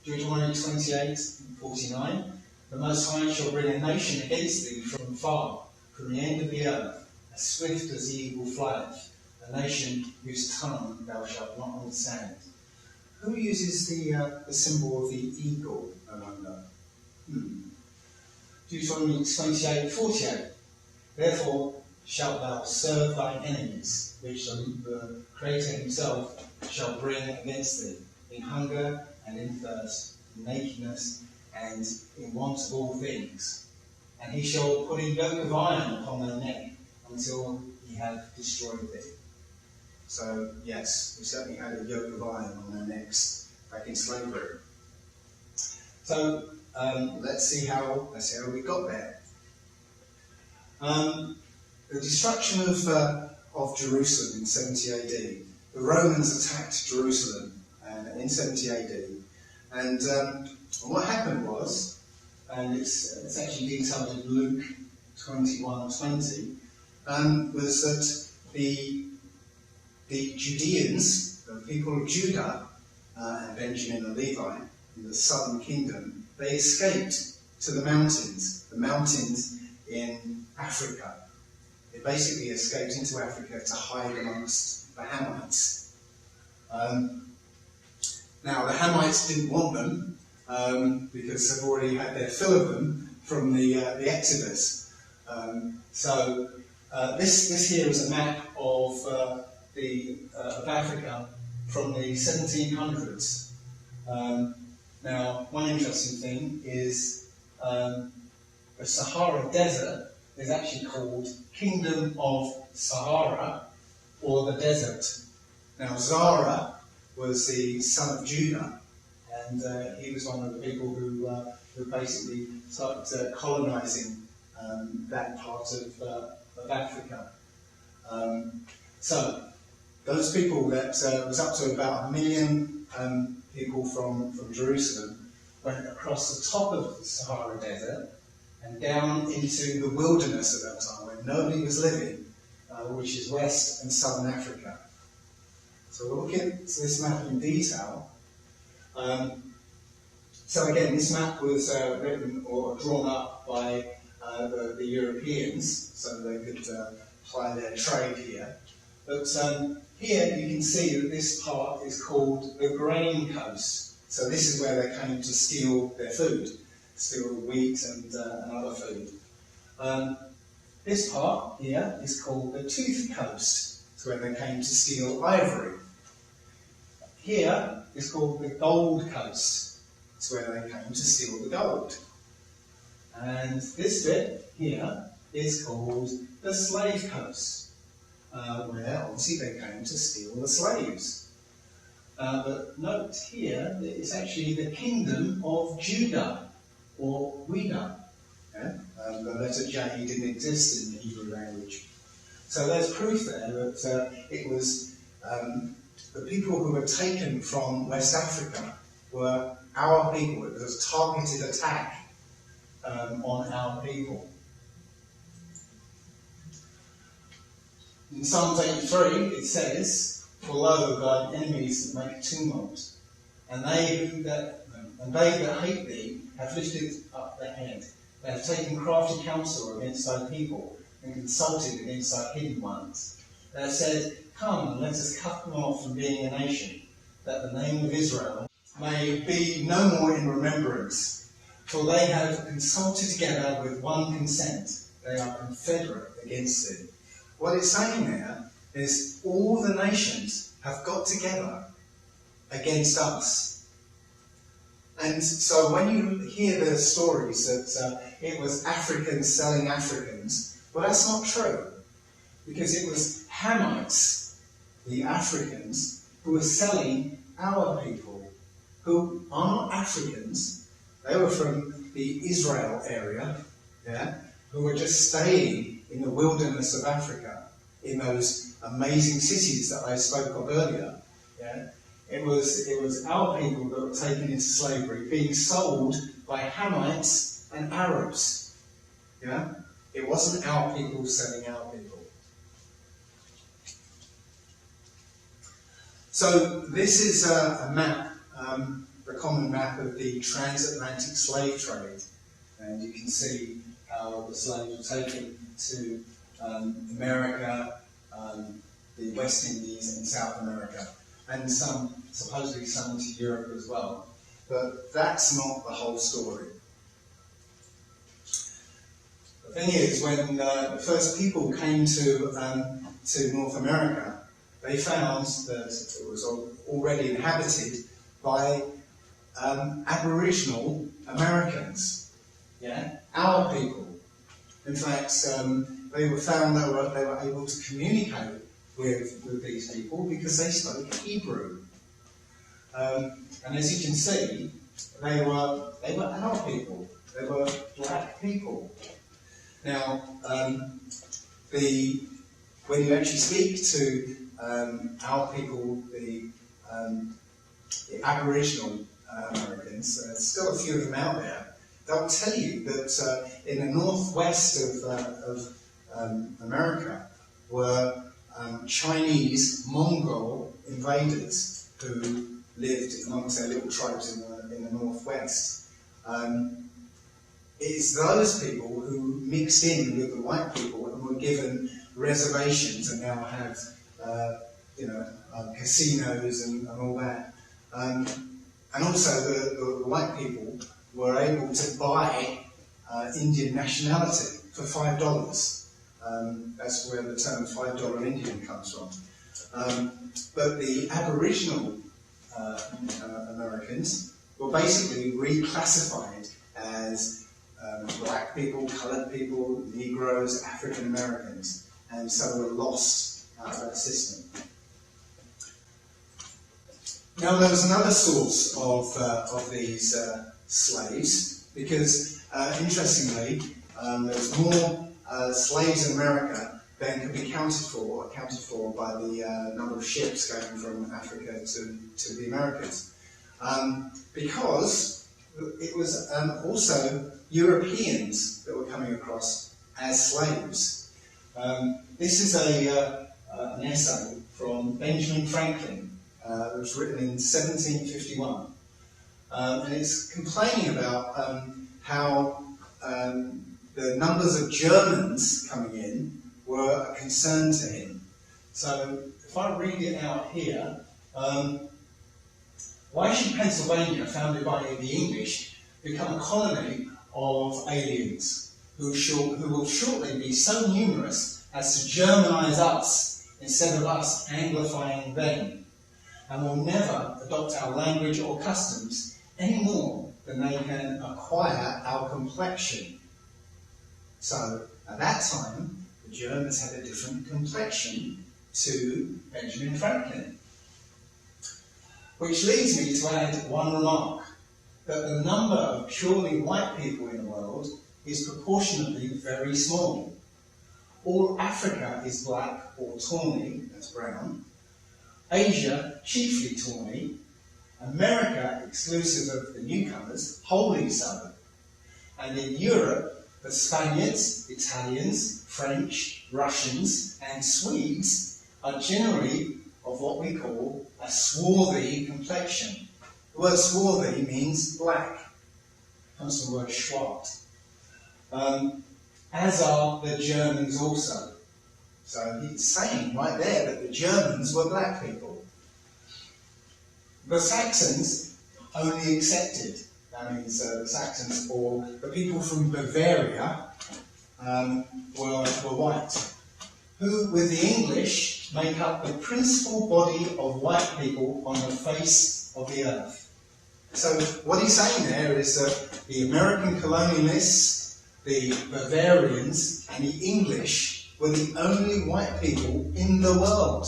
Deuteronomy 28:49, the Most High shall bring a nation against thee from far, from the end of the earth, as swift as the eagle flieth, a nation whose tongue thou shalt not understand. Who uses the symbol of the eagle, I wonder? Deuteronomy 28:48. Therefore shalt thou serve thine enemies, which the Creator himself shall bring against thee, in hunger and in thirst, in nakedness and in want of all things. And he shall put a yoke of iron upon their neck until he have destroyed thee. So yes, we certainly had a yoke of iron on their necks back in slavery. So let's see how we got there. The destruction of Jerusalem in 70 AD. The Romans attacked Jerusalem in 70 AD, and what happened was, and it's actually detailed in Luke 21:20, was that the Judeans, the people of Judah and Benjamin and Levi in the southern kingdom, they escaped to the mountains in Africa. They basically escaped into Africa to hide amongst the Hamites. Now, the Hamites didn't want them because they've already had their fill of them from the Exodus. So this here is a map of Africa from the 1700s. Now, one interesting thing is the Sahara Desert is actually called Kingdom of Sahara, or the desert. Now, Zara was the son of Judah, and he was one of the people who basically started colonizing that part of Africa. So, those people that was up to about 1 million people from Jerusalem went across the top of the Sahara Desert and down into the wilderness at that time, where nobody was living, which is West and Southern Africa. So we'll look at this map in detail. So again, this map was written or drawn up by the Europeans, so they could apply their trade here. But here you can see that this part is called the grain coast. So this is where they came to steal their food, steal wheat and other food. This part here is called the tooth coast. It's where they came to steal ivory. Here is called the gold coast. It's where they came to steal the gold. And this bit here is called the slave coast, where obviously they came to steal the slaves. But note here that it's actually the kingdom of Judah, or Weda. Yeah? The letter J didn't exist in the Hebrew language. So there's proof there that it was the people who were taken from West Africa were our people. It was a targeted attack on our people. In Psalms 83 it says, "For lo, thine enemies make tumult, and they that and they that hate thee have lifted up their head. They have taken crafty counsel against thy people, and consulted against thy hidden ones. They have said, Come, and let us cut them off from being a nation, that the name of Israel may be no more in remembrance. For they have consulted together with one consent. They are confederate against thee. What it's saying there is all the nations have got together against us. And so when you hear the stories that it was Africans selling Africans, well, that's not true. Because it was Hamites, the Africans, who were selling our people, who are not Africans. They were from the Yisrrael area, who were just staying in the wilderness of Africa, in those amazing cities that I spoke of earlier. It was our people that were taken into slavery, being sold by Hamites and Arabs. It wasn't our people selling our people. So this is a map, the common map of the transatlantic slave trade, and you can see how the slaves were taken to America, the West Indies and South America, and supposedly some to Europe as well. But that's not the whole story. The thing is, when the first people came to North America, they found that it was already inhabited by Aboriginal Americans, our people. In fact, they were found they were able to communicate with these people because they spoke Hebrew. And as you can see, they were our people. They were black people. Now, when you actually speak to our people, the Aboriginal Americans, there's still a few of them out there, they'll tell you that in the northwest of America were Chinese Mongol invaders who lived amongst their little tribes in the northwest. It's those people who mixed in with the white people and were given reservations and now have casinos and all that. And also the white people were able to buy Indian nationality for $5. That's where the term $5 Indian comes from. But the Aboriginal Americans were basically reclassified as black people, coloured people, Negroes, African Americans, and so were lost out of that system. Now there was another source of these slaves, because interestingly, there's more slaves in America than could be accounted for by the number of ships going from Africa to the Americas, because it was also Europeans that were coming across as slaves. This is an essay from Benjamin Franklin. It was written in 1751, and it's complaining about how the numbers of Germans coming in were a concern to him. So if I read it out here, why should Pennsylvania, founded by the English, become a colony of aliens who will shortly be so numerous as to Germanize us instead of us anglifying them, and will never adopt our language or customs any more than they can acquire our complexion? So, at that time, the Germans had a different complexion to Benjamin Franklin. Which leads me to add one remark, that the number of purely white people in the world is proportionately very small. All Africa is black or tawny, that's brown. Asia, chiefly tawny. America, exclusive of the newcomers, wholly so. And in Europe, the Spaniards, Italians, French, Russians, and Swedes are generally of what we call a swarthy complexion, The word swarthy means black. It comes from the word schwarz. As are the Germans also. So he's saying right there that the Germans were black people. The Saxons only accepted. That means the Saxons, or the people from Bavaria, were white. Who, with the English, make up the principal body of white people on the face of the earth. So what he's saying there is that the American colonialists, the Bavarians, and the English were the only white people in the world.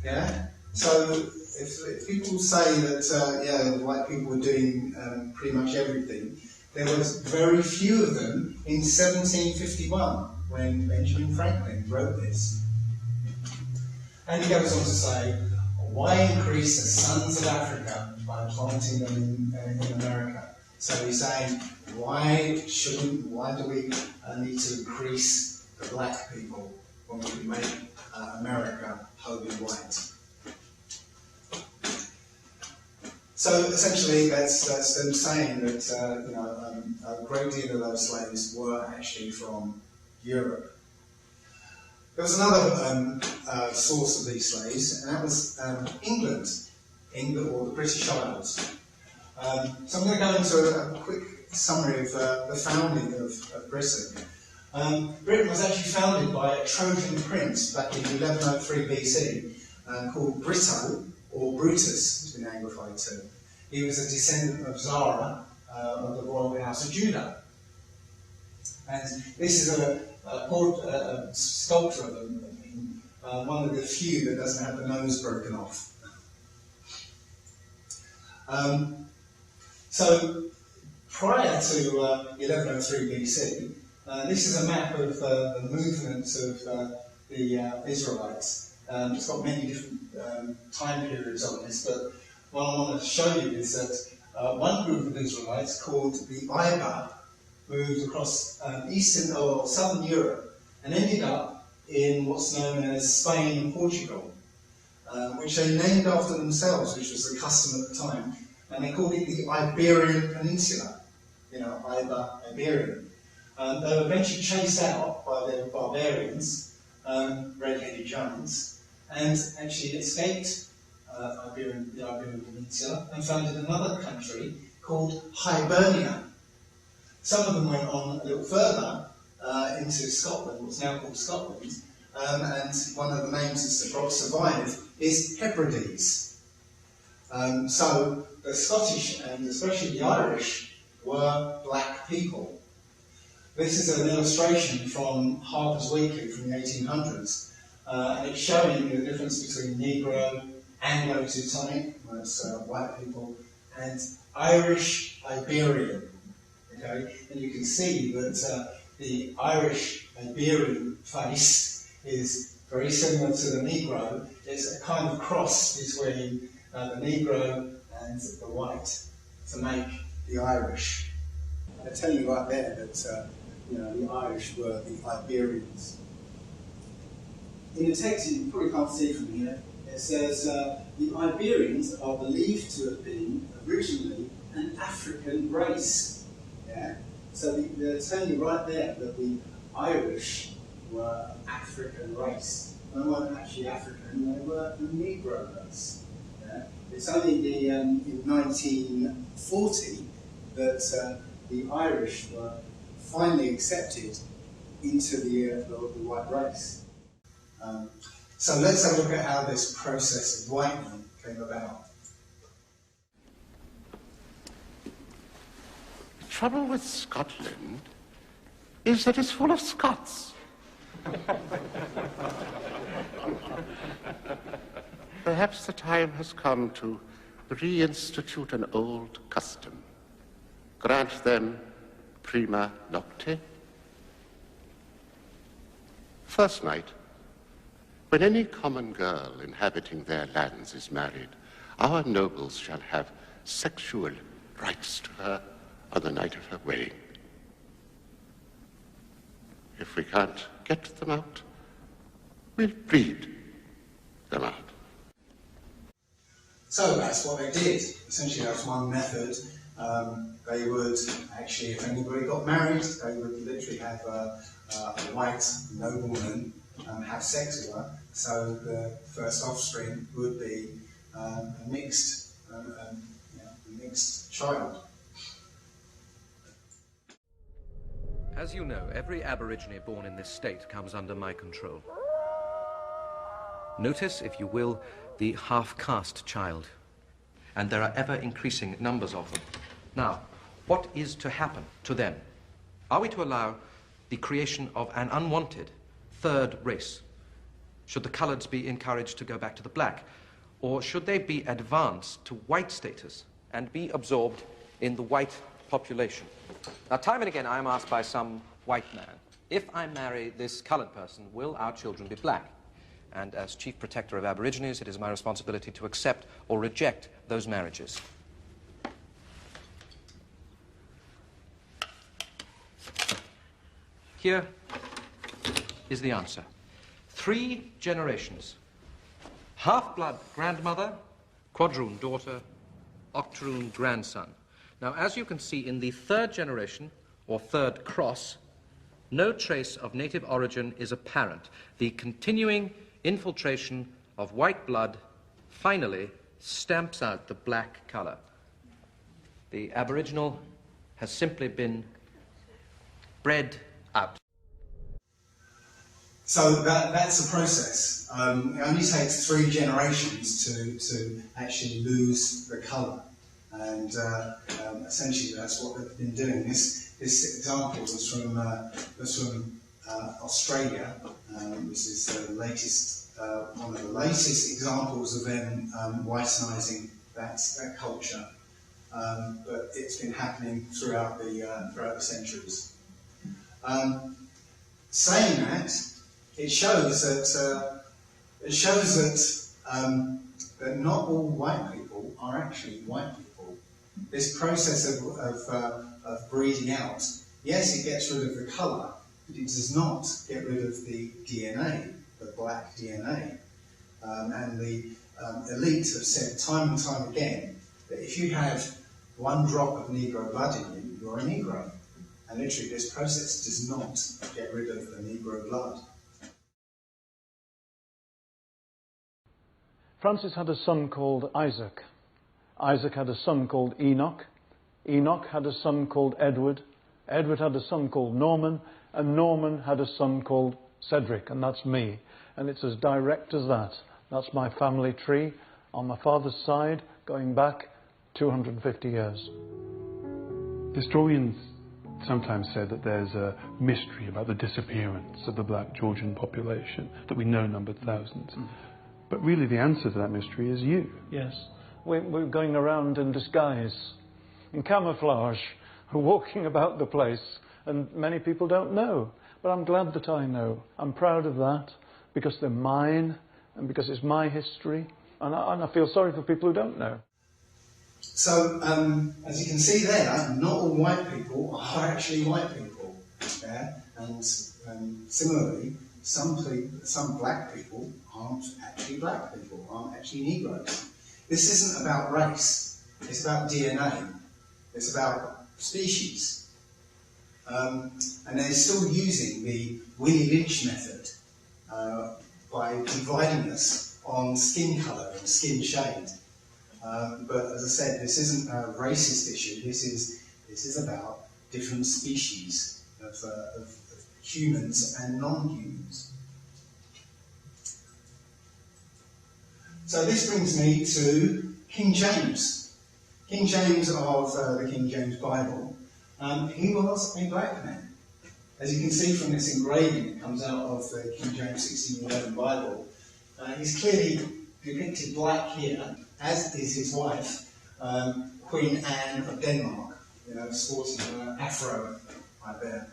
Yeah? So if people say that white people were doing pretty much everything, there was very few of them in 1751 when Benjamin Franklin wrote this. And he goes on to say, why increase the sons of Africa by planting them in America? So he's saying, why do we need to increase the black people when we can make America wholly white? So essentially, that's them saying that a great deal of those slaves were actually from Europe. There was another source of these slaves, and that was England, or the British Isles. So I'm going to go into a quick summary of the founding of Britain. Britain was actually founded by a Trojan prince back in 1103 BC called Brito, or Brutus, has been anglified to. He was a descendant of Zara, of the royal house of Judah. And this is a sculpture of him, one of the few that doesn't have the nose broken off. So, prior to 1103 BC, this is a map of the movements of the Israelites. It's got many different time periods on this, but what I want to show you is that one group of Israelites called the Iber moved across eastern or southern Europe and ended up in what's known as Spain and Portugal, which they named after themselves, which was the custom at the time, and they called it the Iberian Peninsula, Iberian. They were eventually chased out by the barbarians, red-headed giants, and actually escaped the Iberian Peninsula and founded another country called Hibernia. Some of them went on a little further into Scotland, what's now called Scotland, and one of the names that survived is Hebrides. So the Scottish, and especially the Irish, were black people. This is an illustration from Harper's Weekly from the 1800s, and it's showing the difference between Negro, Anglo-Teutonic, that's white people, and Irish Iberian. Okay, and you can see that the Irish Iberian face is very similar to the Negro. It's a kind of cross between the Negro and the white to make the Irish. I tell you right there that the Irish were the Iberians. In the text, you probably can't see from here, it says the Iberians are believed to have been originally an African race. Yeah? So they're telling you right there that the Irish were an African race. They weren't actually African, they were a Negro race. Yeah? It's only in 1940 that the Irish were finally accepted into the white race. So let's have a look at how this process of whitening came about. The trouble with Scotland is that it's full of Scots. Perhaps the time has come to reinstitute an old custom. Grant them prima nocte. First night, when any common girl inhabiting their lands is married, our nobles shall have sexual rights to her on the night of her wedding. If we can't get them out, we'll breed them out. So that's what they did. Essentially, that's one method. They would actually, if anybody got married, they would literally have a white nobleman have sex with her. So the first offspring would be a mixed child. As you know, every Aborigine born in this state comes under my control. Notice, if you will, the half-caste child. And there are ever-increasing numbers of them. Now, what is to happen to them? Are we to allow the creation of an unwanted third race? Should the coloureds be encouraged to go back to the black? Or should they be advanced to white status and be absorbed in the white population? Now, time and again, I am asked by some white man, if I marry this coloured person, will our children be black? And as Chief Protector of Aborigines, it is my responsibility to accept or reject those marriages. Here is the answer. 3 generations. Half-blood grandmother, quadroon daughter, octoroon grandson. Now, as you can see, in the 3rd generation, or 3rd cross, no trace of native origin is apparent. The continuing infiltration of white blood finally stamps out the black colour. The Aboriginal has simply been bred out. So that's the process. It only takes 3 generations to actually lose the colour. And essentially that's what they've been doing. This example was from Australia. This is the latest, one of the latest examples of them whitenising that culture. But it's been happening throughout the centuries. Saying that, it shows that not all white people are actually white people. This process of breeding out, yes, it gets rid of the colour, but it does not get rid of the DNA, the black DNA. And the elite have said time and time again that if you have 1 drop of Negro blood in you, you're a Negro. And literally this process does not get rid of the Negro blood. Francis had a son called Isaac. Isaac had a son called Enoch. Enoch had a son called Edward. Edward had a son called Norman. And Norman had a son called Cedric, and that's me. And it's as direct as that. That's my family tree on my father's side, going back 250 years. Historians sometimes say that there's a mystery about the disappearance of the black Georgian population that we know numbered thousands. But really the answer to that mystery is you. Yes. We're going around in disguise, in camouflage, walking about the place, and many people don't know. But I'm glad that I know. I'm proud of that, because they're mine, and because it's my history, and I feel sorry for people who don't know. So, as you can see there, not all white people are actually white people. Yeah? And similarly, some black people aren't actually black people, aren't actually Negroes. This isn't about race, it's about DNA, it's about species. And they're still using the Willie Lynch method by dividing us on skin colour and skin shade. But as I said, this isn't a racist issue, this is about different species of humans and non-humans. So this brings me to King James. King James of the King James Bible. He was a black man. As you can see from this engraving that comes out of the King James 1611 Bible, he's clearly depicted black here, as is his wife, Queen Anne of Denmark, sporting an afro right there.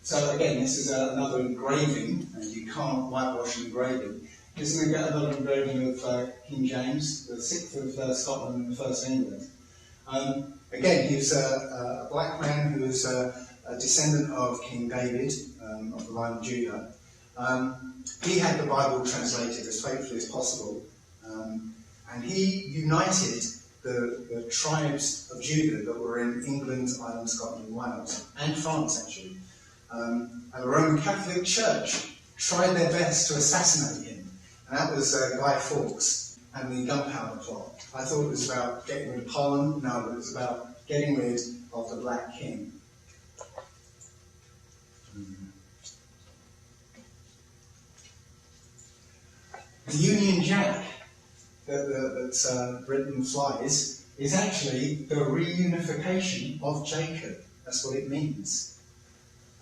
So again, this is another engraving, and you can't whitewash an engraving. This is another engraving of King James, the 6th of Scotland and the 1st of England. Again, he was a black man who was a descendant of King David, of the line of Judah. He had the Bible translated as faithfully as possible, and he united the tribes of Judah that were in England, Ireland, Scotland and Wales, and France actually. And the Roman Catholic Church tried their best to assassinate him, and that was Guy Fawkes and the Gunpowder Plot. I thought it was about getting rid of Poland. No, it was about getting rid of the Black King. The Union Jack that Britain flies is actually the reunification of Jacob. That's what it means.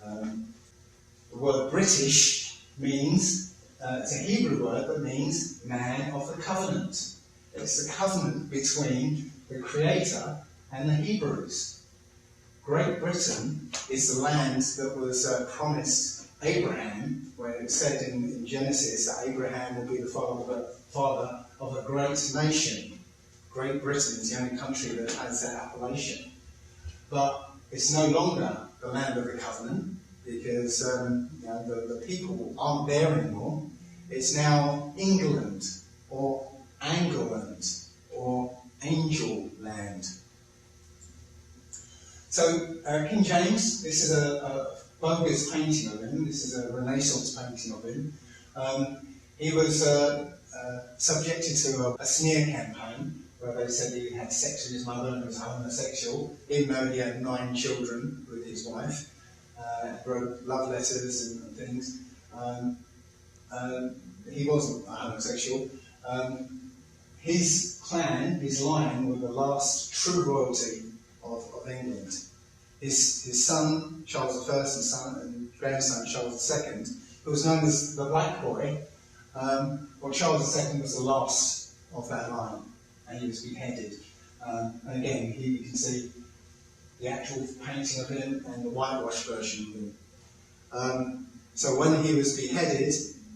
The word British means, it's a Hebrew word that means man of the covenant. It's the covenant between the Creator and the Hebrews. Great Britain is the land that was promised Abraham, where it said in Genesis that Abraham will be the father of a great nation. Great Britain is the only country that has that appellation. But it's no longer the land of the covenant, because the people aren't there anymore. It's now England, or Angleland, or Angel Land. So King James, this is a bogus painting of him. This is a Renaissance painting of him. He was subjected to a smear campaign where they said he had sex with his mother and was homosexual, even though he had 9 children with his wife. Wrote love letters and things. He wasn't a homosexual. His clan, his line, were the last true royalty of England. His son, Charles I, and grandson, Charles II, who was known as the Black Boy, well, Charles II was the last of that line, and he was beheaded. And again, here you can see the actual painting of him and the whitewash version of him. So when he was beheaded,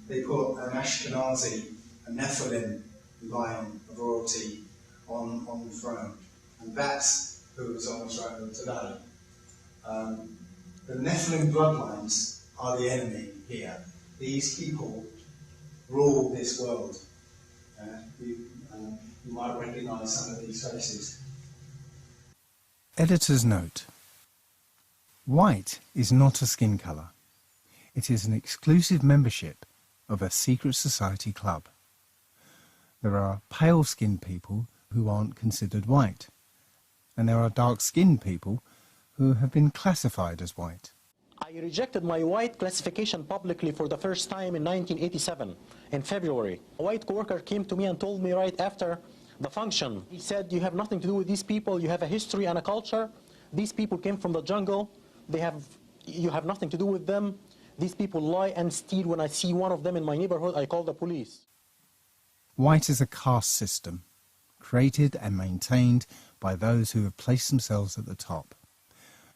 they put an Ashkenazi, a Nephilim line of royalty on the throne. And that's who is on the throne today. The Nephilim bloodlines are the enemy here. These people rule this world. You might recognise some of these faces. Editor's note. White is not a skin colour. It is an exclusive membership of a secret society club. There are pale-skinned people who aren't considered white, and there are dark-skinned people who have been classified as white. I rejected my white classification publicly for the first time in 1987, in February. A white coworker came to me and told me right after the function, he said, "You have nothing to do with these people, you have a history and a culture. These people came from the jungle, you have nothing to do with them. These people lie and steal. When I see one of them in my neighborhood, I call the police." White is a caste system, created and maintained by those who have placed themselves at the top.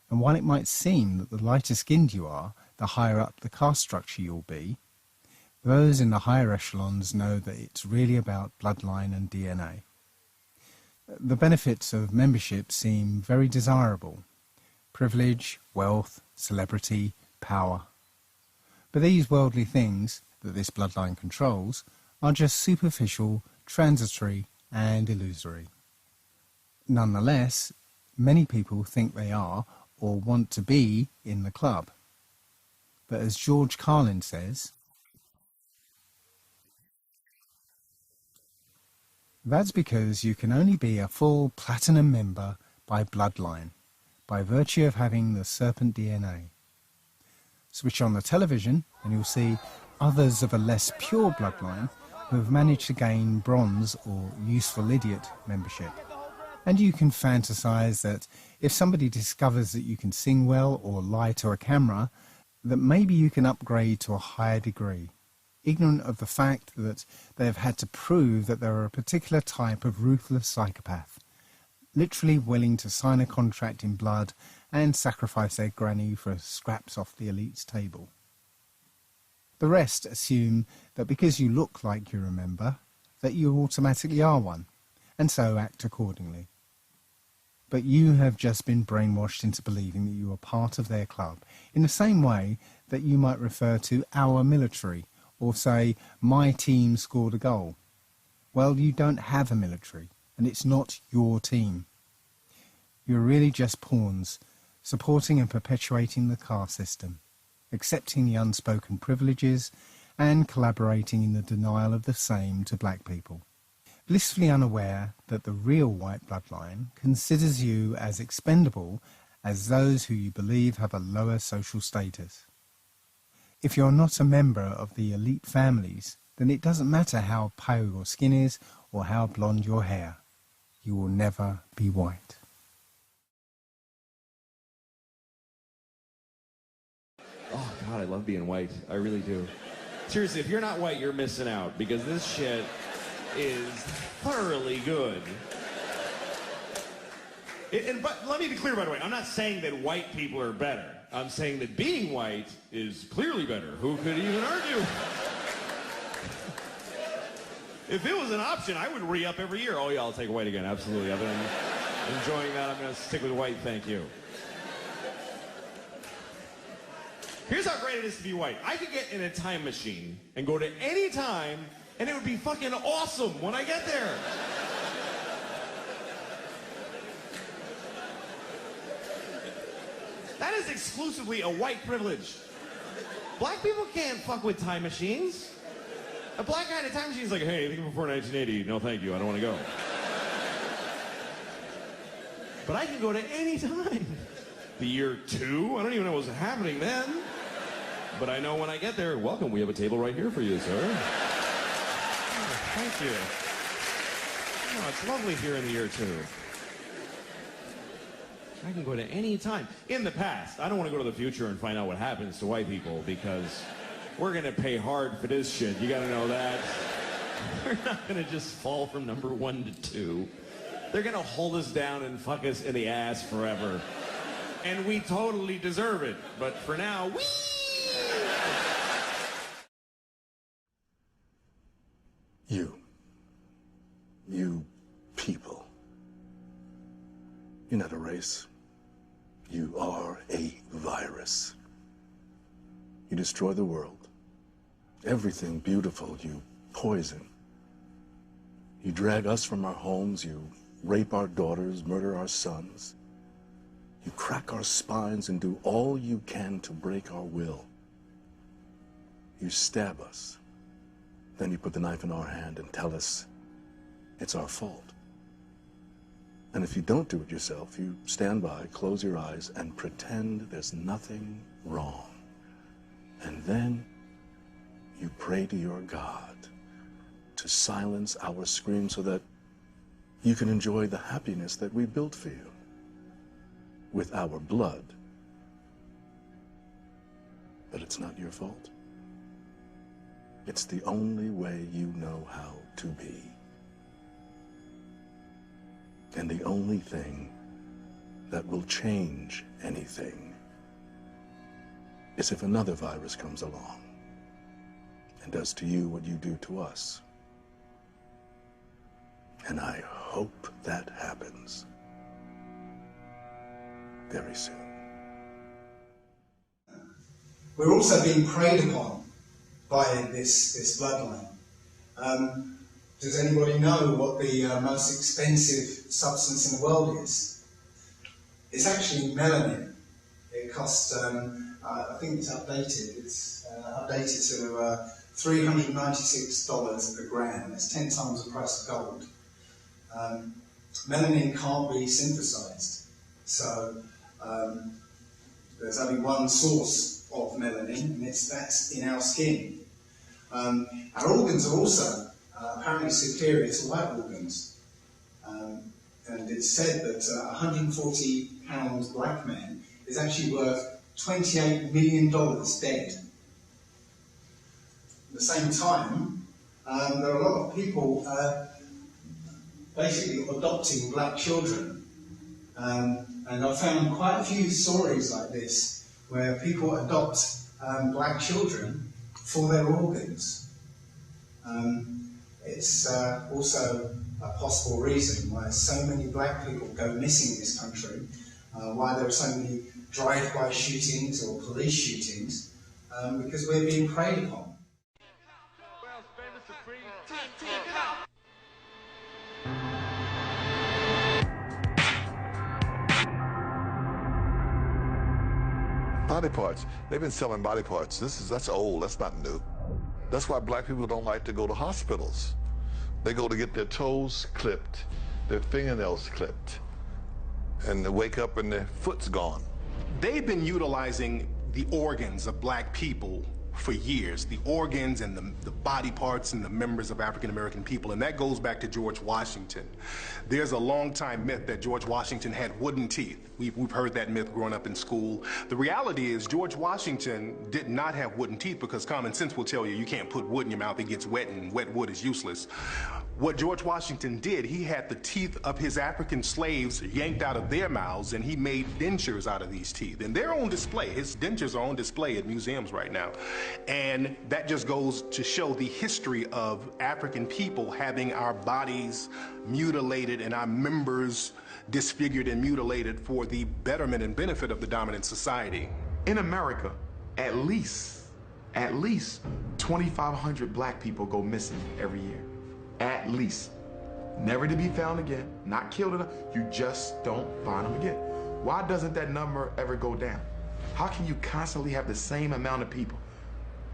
And while it might seem that the lighter skinned you are, the higher up the caste structure you'll be, those in the higher echelons know that it's really about bloodline and DNA. The benefits of membership seem very desirable: privilege, wealth, celebrity, power. But these worldly things that this bloodline controls are just superficial, transitory and illusory. Nonetheless, many people think they are or want to be in the club. But as George Carlin says, that's because you can only be a full platinum member by bloodline, by virtue of having the serpent DNA. Switch on the television and you'll see others of a less pure bloodline who have managed to gain bronze or useful idiot membership. And you can fantasize that if somebody discovers that you can sing well or lie to a camera, that maybe you can upgrade to a higher degree, ignorant of the fact that they have had to prove that they're a particular type of ruthless psychopath, literally willing to sign a contract in blood and sacrifice their granny for scraps off the elite's table. The rest assume that because you look like you're a member, that you automatically are one, and so act accordingly. But you have just been brainwashed into believing that you are part of their club, in the same way that you might refer to our military or say, my team scored a goal. Well, you don't have a military, and it's not your team. You're really just pawns, supporting and perpetuating the caste system, accepting the unspoken privileges, and collaborating in the denial of the same to black people. Blissfully unaware that the real white bloodline considers you as expendable as those who you believe have a lower social status. If you're not a member of the elite families, then it doesn't matter how pale your skin is or how blonde your hair. You will never be white. Oh, God, I love being white. I really do. Seriously, if you're not white, you're missing out, because this shit is thoroughly good. But let me be clear, by the way. I'm not saying that white people are better. I'm saying that being white is clearly better. Who could even argue? If it was an option, I would re-up every year. Oh, yeah, I'll take white again. Absolutely. I've been enjoying that. I'm going to stick with white. Thank you. Here's how great it is to be white. I could get in a time machine and go to any time, and it would be fucking awesome when I get there. That is exclusively a white privilege. Black people can't fuck with time machines. A black guy in a time machine is like, hey, anything before 1980? No, thank you. I don't want to go. But I can go to any time. The year 2? I don't even know what was happening then. But I know when I get there, welcome, we have a table right here for you, sir. Oh, thank you. Oh, it's lovely here in the year 2. I can go to any time. In the past, I don't want to go to the future and find out what happens to white people, because we're going to pay hard for this shit. You got to know that. We're not going to just fall from number 1 to 2. They're going to hold us down and fuck us in the ass forever. And we totally deserve it. But for now, whee! You people. You're not a race. You are a virus. You destroy the world. Everything beautiful you poison. You drag us from our homes. You rape our daughters, murder our sons. You crack our spines and do all you can to break our will. You stab us. Then you put the knife in our hand and tell us it's our fault. And if you don't do it yourself, you stand by, close your eyes, and pretend there's nothing wrong. And then you pray to your God to silence our screams so that you can enjoy the happiness that we built for you with our blood. But it's not your fault. It's the only way you know how to be. And the only thing that will change anything is if another virus comes along and does to you what you do to us. And I hope that happens very soon. We're also being preyed upon by this bloodline. Does anybody know what the most expensive substance in the world is? It's actually melanin. It costs, I think it's updated. It's updated to $396 per gram. That's 10 times the price of gold. Melanin can't be synthesized. So there's only one source of melanin, and that's in our skin. Our organs are also apparently superior to white organs. And it's said that a 140-pound black man is actually worth $28 million dead. At the same time, there are a lot of people basically adopting black children. And I've found quite a few stories like this where people adopt black children for their organs. It's also a possible reason why so many black people go missing in this country, why there are so many drive-by shootings or police shootings, because we're being preyed upon. Body parts. They've been selling body parts. That's old. That's not new. That's why black people don't like to go to hospitals. They go to get their toes clipped, their fingernails clipped, and they wake up and their foot's gone. They've been utilizing the organs of black people for years, the organs and the body parts and the members of African American people, and that goes back to George Washington. There's a long time myth that George Washington had wooden teeth. We've heard that myth growing up in school. The reality is George Washington did not have wooden teeth because common sense will tell you you can't put wood in your mouth, it gets wet, and wet wood is useless. What George Washington did, he had the teeth of his African slaves yanked out of their mouths, and he made dentures out of these teeth. And they're on display. His dentures are on display at museums right now. And that just goes to show the history of African people having our bodies mutilated and our members disfigured and mutilated for the betterment and benefit of the dominant society. In America, at least 2,500 black people go missing every year. At least. Never to be found again, not killed enough, you just don't find them again. Why doesn't that number ever go down? How can you constantly have the same amount of people?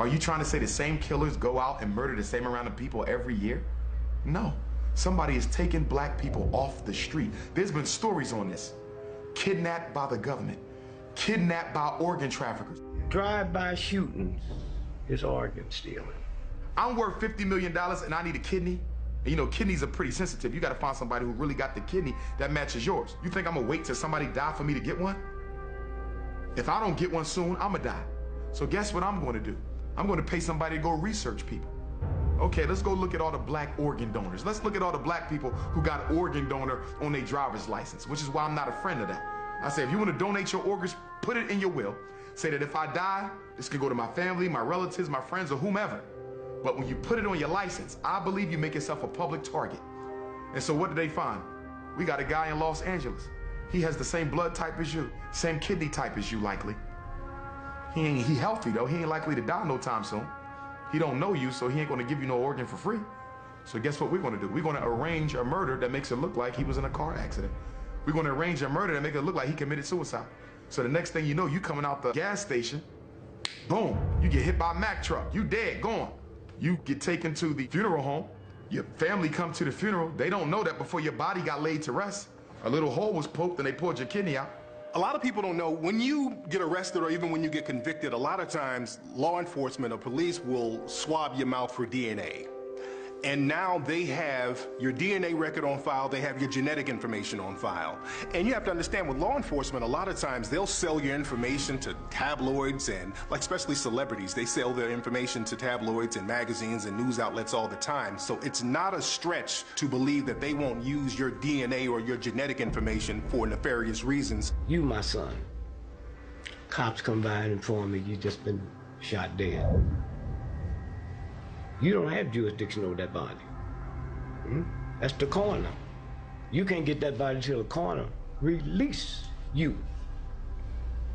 Are you trying to say the same killers go out and murder the same amount of people every year? No. Somebody is taking black people off the street. There's been stories on this. Kidnapped by the government, kidnapped by organ traffickers. Drive-by shootings is organ stealing. I'm worth $50 million and I need a kidney. And you know, kidneys are pretty sensitive. You gotta find somebody who really got the kidney that matches yours. You think I'm gonna wait till somebody die for me to get one? If I don't get one soon, I'm gonna die. So guess what I'm gonna do? I'm gonna pay somebody to go research people. Okay, let's go look at all the black organ donors. Let's look at all the black people who got organ donor on their driver's license, which is why I'm not a friend of that. I say, if you wanna donate your organs, put it in your will. Say that if I die, this can go to my family, my relatives, my friends, or whomever. But when you put it on your license, I believe you make yourself a public target. And so what did they find? We got a guy in Los Angeles. He has the same blood type as you, same kidney type as you likely. He healthy though, he ain't likely to die no time soon. He don't know you, so he ain't gonna give you no organ for free. So guess what we're gonna do? We're gonna arrange a murder that makes it look like he was in a car accident. We're gonna arrange a murder that makes it look like he committed suicide. So the next thing you know, you coming out the gas station, boom, you get hit by a Mack truck, you dead, gone. You get taken to the funeral home, your family come to the funeral, they don't know that before your body got laid to rest, a little hole was poked and they pulled your kidney out. A lot of people don't know, when you get arrested or even when you get convicted, a lot of times law enforcement or police will swab your mouth for DNA. And now they have your DNA record on file, they have your genetic information on file. And you have to understand, with law enforcement, a lot of times they'll sell your information to tabloids and, like, especially celebrities, they sell their information to tabloids and magazines and news outlets all the time. So it's not a stretch to believe that they won't use your DNA or your genetic information for nefarious reasons. You, my son, cops come by and inform me you just been shot dead. You don't have jurisdiction over that body. That's the coroner. You can't get that body till the coroner release you.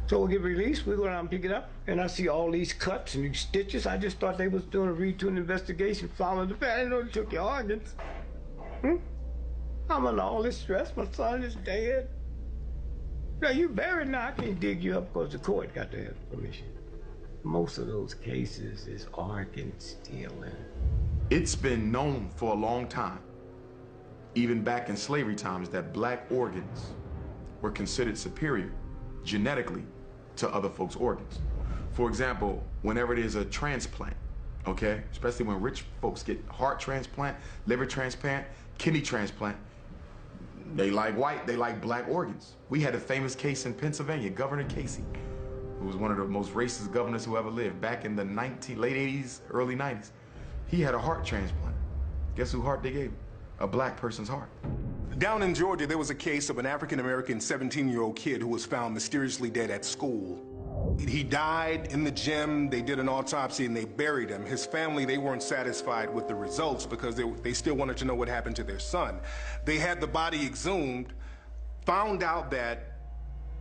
So we'll get released, we go down and pick it up, and I see all these cuts and these stitches. I just thought they was doing a routine investigation, following the family. I didn't know they took your organs. I'm under all this stress, my son is dead. Now you buried now, I can't dig you up because the court got to have permission. Most of those cases is organ stealing. It's been known for a long time, even back in slavery times, that black organs were considered superior genetically to other folks' organs. For example, whenever there's a transplant, okay, especially when rich folks get heart transplant, liver transplant, kidney transplant, they like white, they like black organs. We had a famous case in Pennsylvania, Governor Casey, who was one of the most racist governors who ever lived back in the late 80s, early 90s. He had a heart transplant. Guess whose heart they gave him? A black person's heart. Down in Georgia, there was a case of an African-American 17-year-old kid who was found mysteriously dead at school. He died in the gym, they did an autopsy and they buried him. His family, they weren't satisfied with the results because they still wanted to know what happened to their son. They had the body exhumed, found out that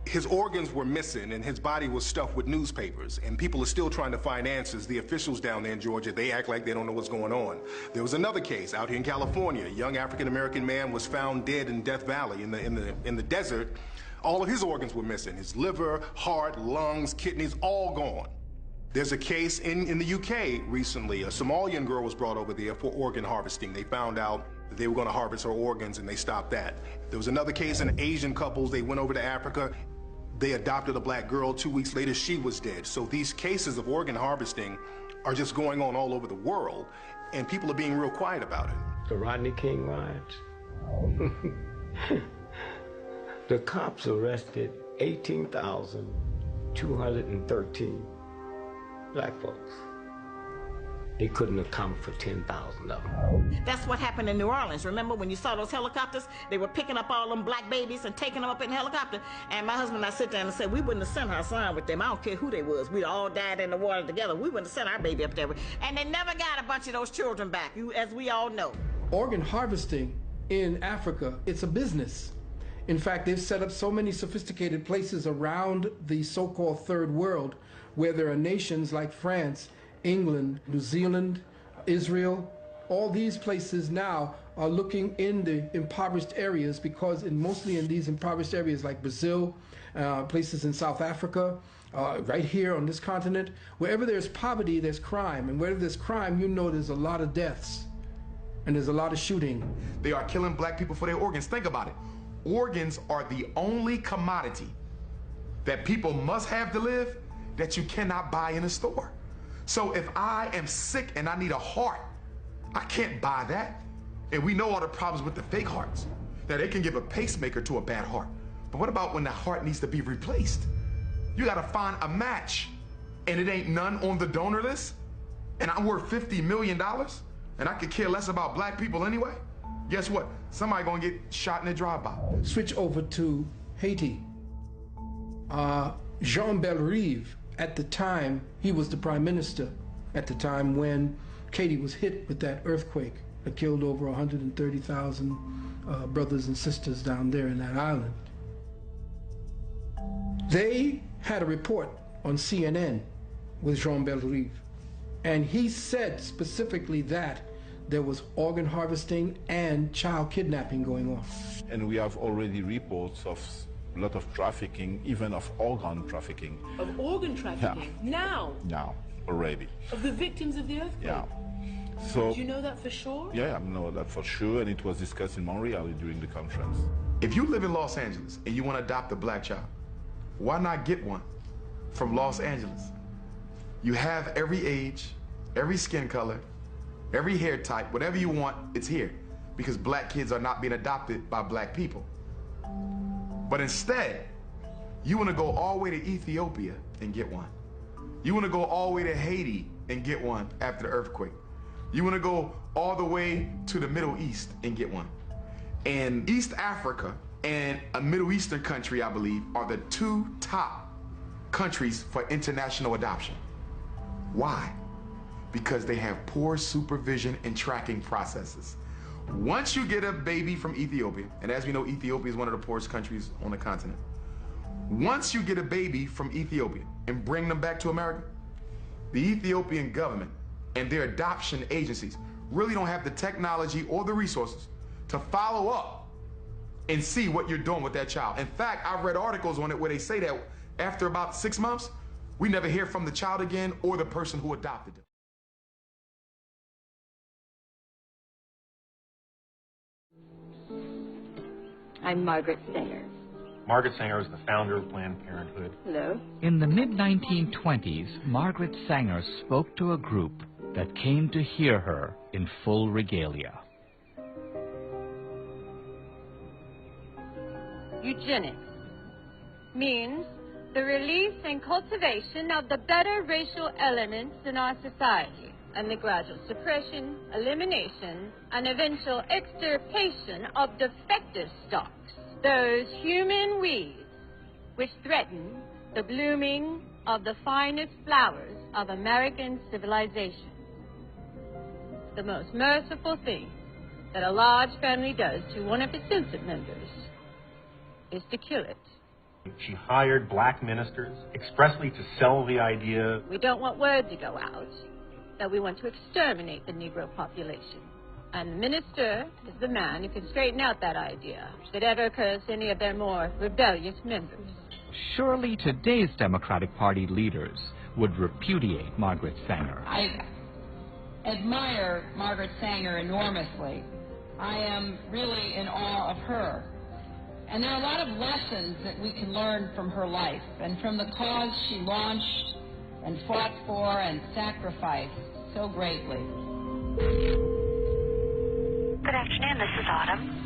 his organs were missing and his body was stuffed with newspapers, and people are still trying to find answers. The officials down there in Georgia, they act like they don't know what's going on. There was another case out here in California. A young African-American man was found dead in Death Valley in the desert All of his organs were missing. His liver, heart, lungs, kidneys, all gone. There's a case in the UK recently. A Somalian girl was brought over there for organ harvesting. They found out that they were going to harvest her organs and they stopped that. There was another case in Asian couples. They went over to Africa. They adopted a black girl. 2 weeks later, she was dead. So these cases of organ harvesting are just going on all over the world, and people are being real quiet about it. The Rodney King riots. The cops arrested 18,213 black folks. They couldn't account for 10,000 of them. That's what happened in New Orleans. Remember when you saw those helicopters? They were picking up all them black babies and taking them up in the helicopter. And my husband and I sit down and said, we wouldn't have sent our son with them. I don't care who they was. We all died in the water together. We wouldn't have sent our baby up there. And they never got a bunch of those children back, as we all know. Organ harvesting in Africa, it's a business. In fact, they've set up so many sophisticated places around the so-called third world where there are nations like France, England, New Zealand, Israel. All these places now are looking in the impoverished areas because mostly in these impoverished areas like Brazil, places in South Africa, right here on this continent, wherever there's poverty, there's crime. And wherever there's crime, you know there's a lot of deaths and there's a lot of shooting. They are killing black people for their organs. Think about it. Organs are the only commodity that people must have to live that you cannot buy in a store. So if I am sick and I need a heart, I can't buy that. And we know all the problems with the fake hearts, that they can give a pacemaker to a bad heart. But what about when the heart needs to be replaced? You gotta find a match, and it ain't none on the donor list, and I'm worth $50 million, and I could care less about black people anyway? Guess what? Somebody gonna get shot in a drive-by. Switch over to Haiti. Jean Bellerive, at the time, he was the prime minister at the time when Haiti was hit with that earthquake that killed over 130,000 brothers and sisters down there in that island. They had a report on CNN with Jean Bellerive, and he said specifically that there was organ harvesting and child kidnapping going on. And we have already reports of a lot of trafficking, even of organ trafficking. Of organ trafficking? Yeah. Now? Now, already. Of the victims of the earthquake? Yeah. So, do you know that for sure? Yeah, I know that for sure, and it was discussed in Montreal during the conference. If you live in Los Angeles and you want to adopt a black child, why not get one from Los Angeles? You have every age, every skin color, every hair type, whatever you want, it's here. Because black kids are not being adopted by black people. But instead, you want to go all the way to Ethiopia and get one. You want to go all the way to Haiti and get one after the earthquake. You want to go all the way to the Middle East and get one. And East Africa and a Middle Eastern country, I believe, are the two top countries for international adoption. Why? Because they have poor supervision and tracking processes. Once you get a baby from Ethiopia, and as we know, Ethiopia is one of the poorest countries on the continent. Once you get a baby from Ethiopia and bring them back to America, the Ethiopian government and their adoption agencies really don't have the technology or the resources to follow up and see what you're doing with that child. In fact, I've read articles on it where they say that after about 6 months, we never hear from the child again or the person who adopted them. I'm Margaret Sanger. Margaret Sanger is the founder of Planned Parenthood. Hello. In the mid-1920s, Margaret Sanger spoke to a group that came to hear her in full regalia. Eugenics means the release and cultivation of the better racial elements in our society, and the gradual suppression, elimination, and eventual extirpation of defective stocks, those human weeds which threaten the blooming of the finest flowers of American civilization. The most merciful thing that a large family does to one of its innocent members is to kill it. She hired black ministers expressly to sell the idea. We don't want word to go out that we want to exterminate the Negro population. And the minister is the man who can straighten out that idea, if it ever occurs to any of their more rebellious members. Surely today's Democratic Party leaders would repudiate Margaret Sanger. I admire Margaret Sanger enormously. I am really in awe of her. And there are a lot of lessons that we can learn from her life and from the cause she launched and fought for and sacrificed so greatly. Good afternoon, this is Autumn.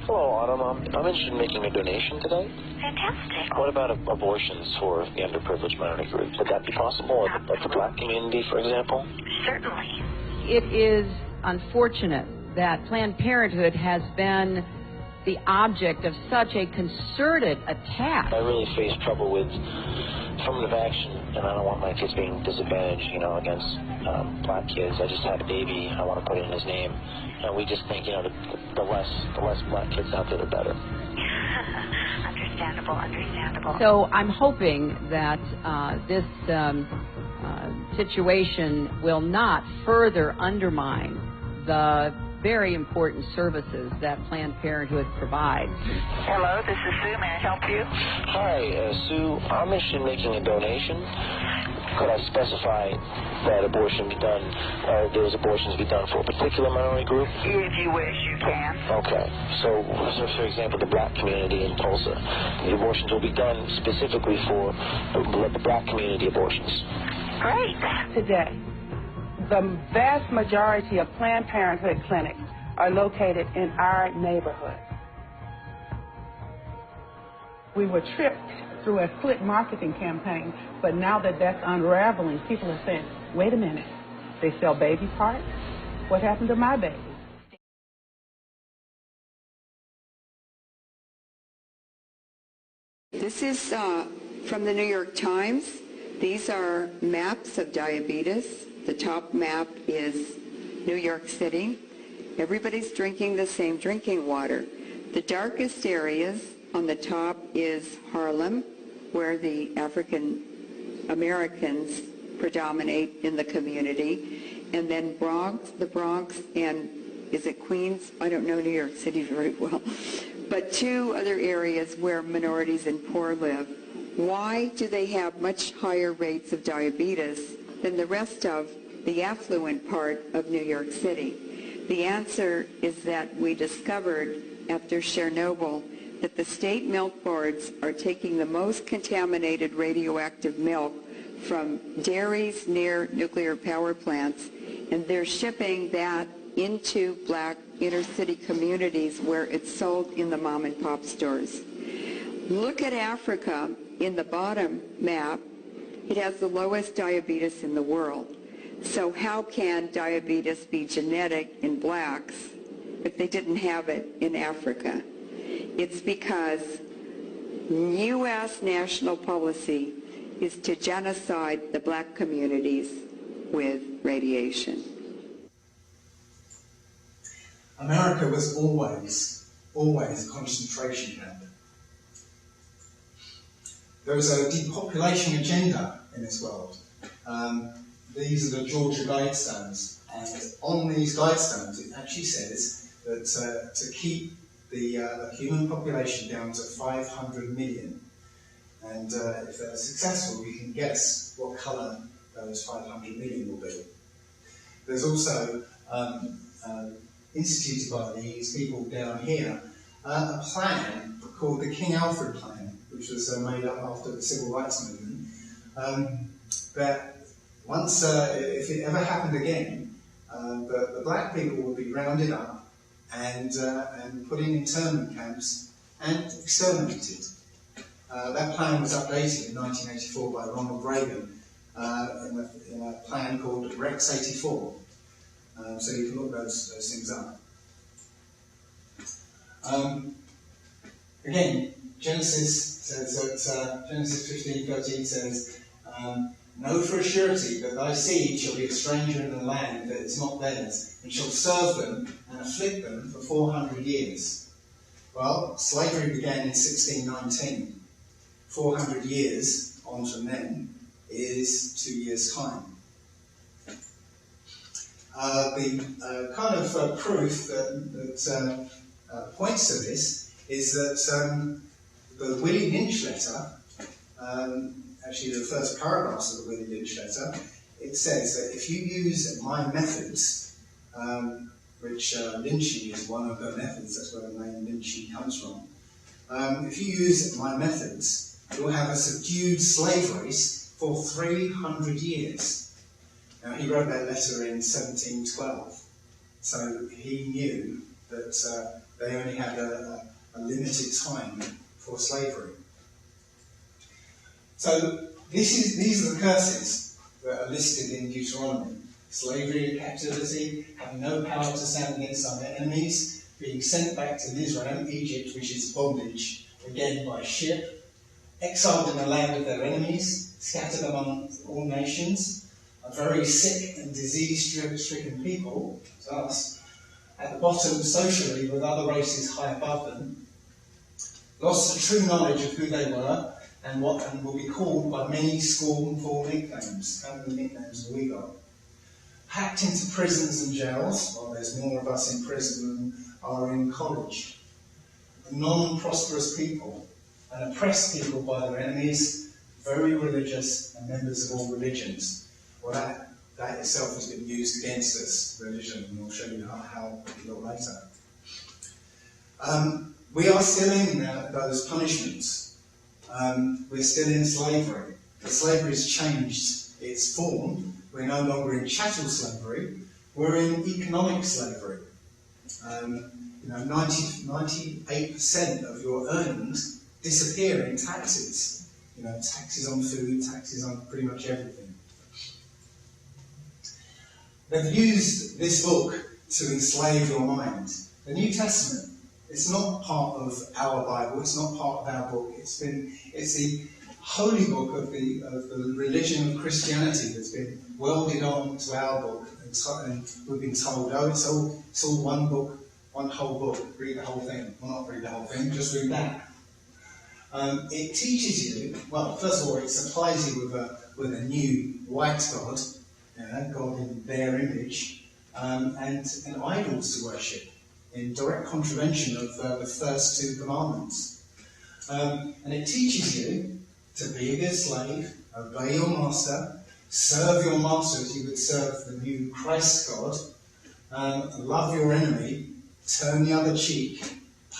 Hello, Autumn. I'm interested in making a donation today. Fantastic. What about abortions for the underprivileged minority groups? Would that be possible? Of the black community, for example? Certainly. It is unfortunate that Planned Parenthood has been the object of such a concerted attack. I really face trouble with affirmative action, and I don't want my kids being disadvantaged, against black kids. I just had a baby. I want to put in his name. And we just think, the less black kids out there, the better. Understandable. So I'm hoping that this situation will not further undermine the very important services that Planned Parenthood provides. Hello, this is Sue. May I help you? Hi, Sue. I'm interested in making a donation. Could I specify that abortion be done, or those abortions be done for a particular minority group? If you wish, you can. Okay. So, for example, the black community in Tulsa, the abortions will be done specifically for the black community abortions. Great. Today, the vast majority of Planned Parenthood clinics are located in our neighborhood. We were tripped through a split marketing campaign, but now that that's unraveling, people are saying, wait a minute, they sell baby parts? What happened to my baby? This is from the New York Times. These are maps of diabetes. The top map is New York City. Everybody's drinking the same drinking water. The darkest areas on the top is Harlem, where the African Americans predominate in the community. And then the Bronx, and is it Queens? I don't know New York City very well. But two other areas where minorities and poor live. Why do they have much higher rates of diabetes than the rest of the affluent part of New York City? The answer is that we discovered after Chernobyl that the state milk boards are taking the most contaminated radioactive milk from dairies near nuclear power plants, and they're shipping that into black inner city communities where it's sold in the mom and pop stores. Look at Africa in the bottom map. It has the lowest diabetes in the world. So how can diabetes be genetic in blacks if they didn't have it in Africa? It's because U.S. national policy is to genocide the black communities with radiation. America was always a concentration camp. There was a depopulation agenda in this world. These are the Georgia Guidestones, and on these Guidestones it actually says that to keep the human population down to 500 million, and if they're successful, we can guess what colour those 500 million will be. There's also instituted by these people down here a plan called the King Alfred Plan, which was made up after the Civil Rights Movement, that once, if it ever happened again, the black people would be rounded up and put in internment camps and exterminated. That plan was updated in 1984 by Ronald Reagan in a plan called Rex 84. So you can look those things up. Again, Genesis says that Genesis 15:13 says, "Know for a surety that thy seed shall be a stranger in the land that is not theirs, and shall serve them and afflict them for 400 years." Well, slavery began in 1619. 400 years on from then is 2 years' time. the kind of proof that points to this is that the Willie Lynch letter, actually the first paragraphs of the Willie Lynch letter, it says that if you use my methods, which lynching is one of the methods, that's where the name lynching comes from. If you use my methods, you'll have a subdued slave race for 300 years. Now, he wrote that letter in 1712, so he knew that they only had a limited time for slavery. So these are the curses that are listed in Deuteronomy. Slavery and captivity, having no power to stand against our enemies, being sent back to Israel, Egypt, which is bondage, again by ship, exiled in the land of their enemies, scattered among all nations, a very sick and disease-stricken people, to us, at the bottom socially with other races high above them, lost the true knowledge of who they were and will be called by many scornful nicknames, kind of the nicknames that we got. Packed into prisons and jails, well, there's more of us in prison than are in college. A non-prosperous people, an oppressed people by their enemies, very religious and members of all religions. Well, that itself has been used against us, religion, and we'll show you how a little later. We are still in those punishments. We're still in slavery. The slavery has changed its form. We're no longer in chattel slavery. We're in economic slavery. 98% of your earnings disappear in taxes. Taxes on food, taxes on pretty much everything. They've used this book to enslave your mind. The New Testament, it's not part of our Bible, it's not part of our book. It's the holy book of the religion of Christianity that's been welded on to our book, and we've been told, oh, it's all one book, one whole book, read the whole thing. Well, not read the whole thing, just read that. It teaches you, well, first of all, it supplies you with a new white God, God in their image, and idols to worship, in direct contravention of the first two commandments. And it teaches you to be a good slave, obey your master, serve your master as you would serve the new Christ God, love your enemy, turn the other cheek,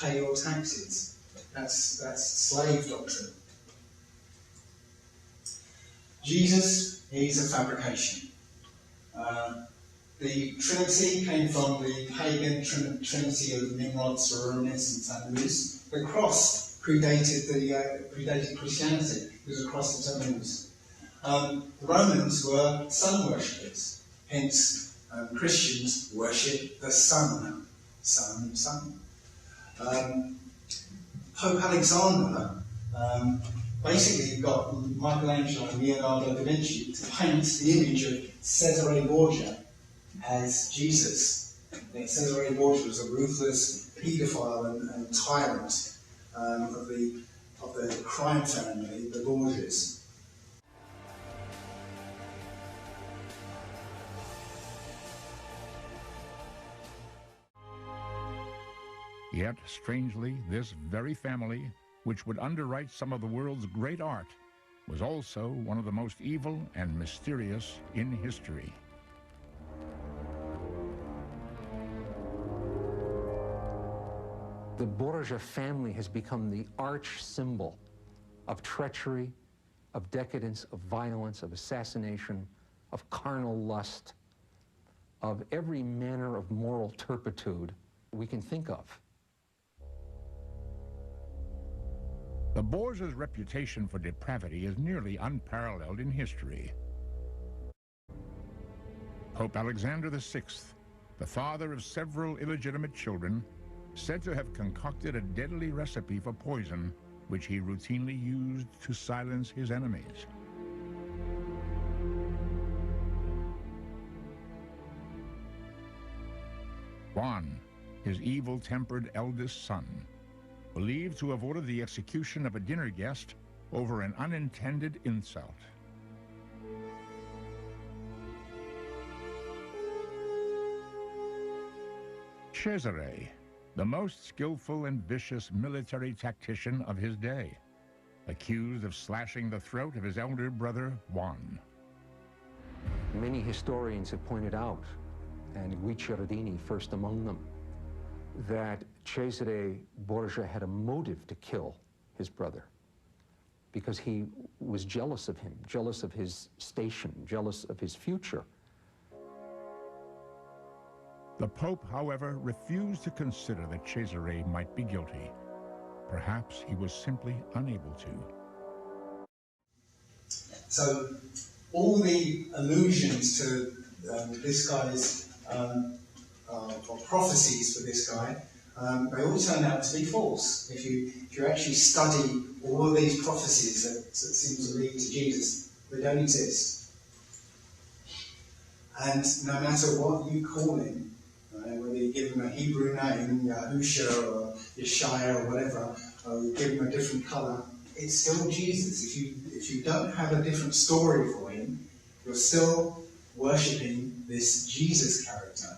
pay your taxes. That's slave doctrine. Jesus, he's a fabrication. The Trinity came from the pagan Trinity of Nimrod, Cerinus, and Tammuz. The cross predated Christianity. It was a cross of Tammuz. The Romans were sun worshippers. Hence, Christians worship the sun. Sun. Pope Alexander, basically got Michelangelo and Leonardo da Vinci to paint the image of Cesare Borgia as Jesus. Cesare Borgia was a ruthless paedophile and tyrant of the crime family, the Borgias. Yet, strangely, this very family, which would underwrite some of the world's great art, was also one of the most evil and mysterious in history. The Borgia family has become the arch symbol of treachery, of decadence, of violence, of assassination, of carnal lust, of every manner of moral turpitude we can think of. The Borgias' reputation for depravity is nearly unparalleled in history. Pope Alexander VI, the father of several illegitimate children, said to have concocted a deadly recipe for poison, which he routinely used to silence his enemies. Juan, his evil-tempered eldest son, believed to have ordered the execution of a dinner guest over an unintended insult. Cesare, the most skillful and vicious military tactician of his day, accused of slashing the throat of his elder brother, Juan. Many historians have pointed out, and Guicciardini first among them, that Cesare Borgia had a motive to kill his brother because he was jealous of him, jealous of his station, jealous of his future. The Pope, however, refused to consider that Cesare might be guilty. Perhaps he was simply unable to. So all the allusions to this guy's, or prophecies for this guy, they all turn out to be false. If you actually study all of these prophecies that seem to lead to Jesus, they don't exist. And no matter what you call him, whether you give him a Hebrew name, Yahusha or Yeshaya or whatever, or you give him a different colour, it's still Jesus. If you don't have a different story for him, you're still worshipping this Jesus character.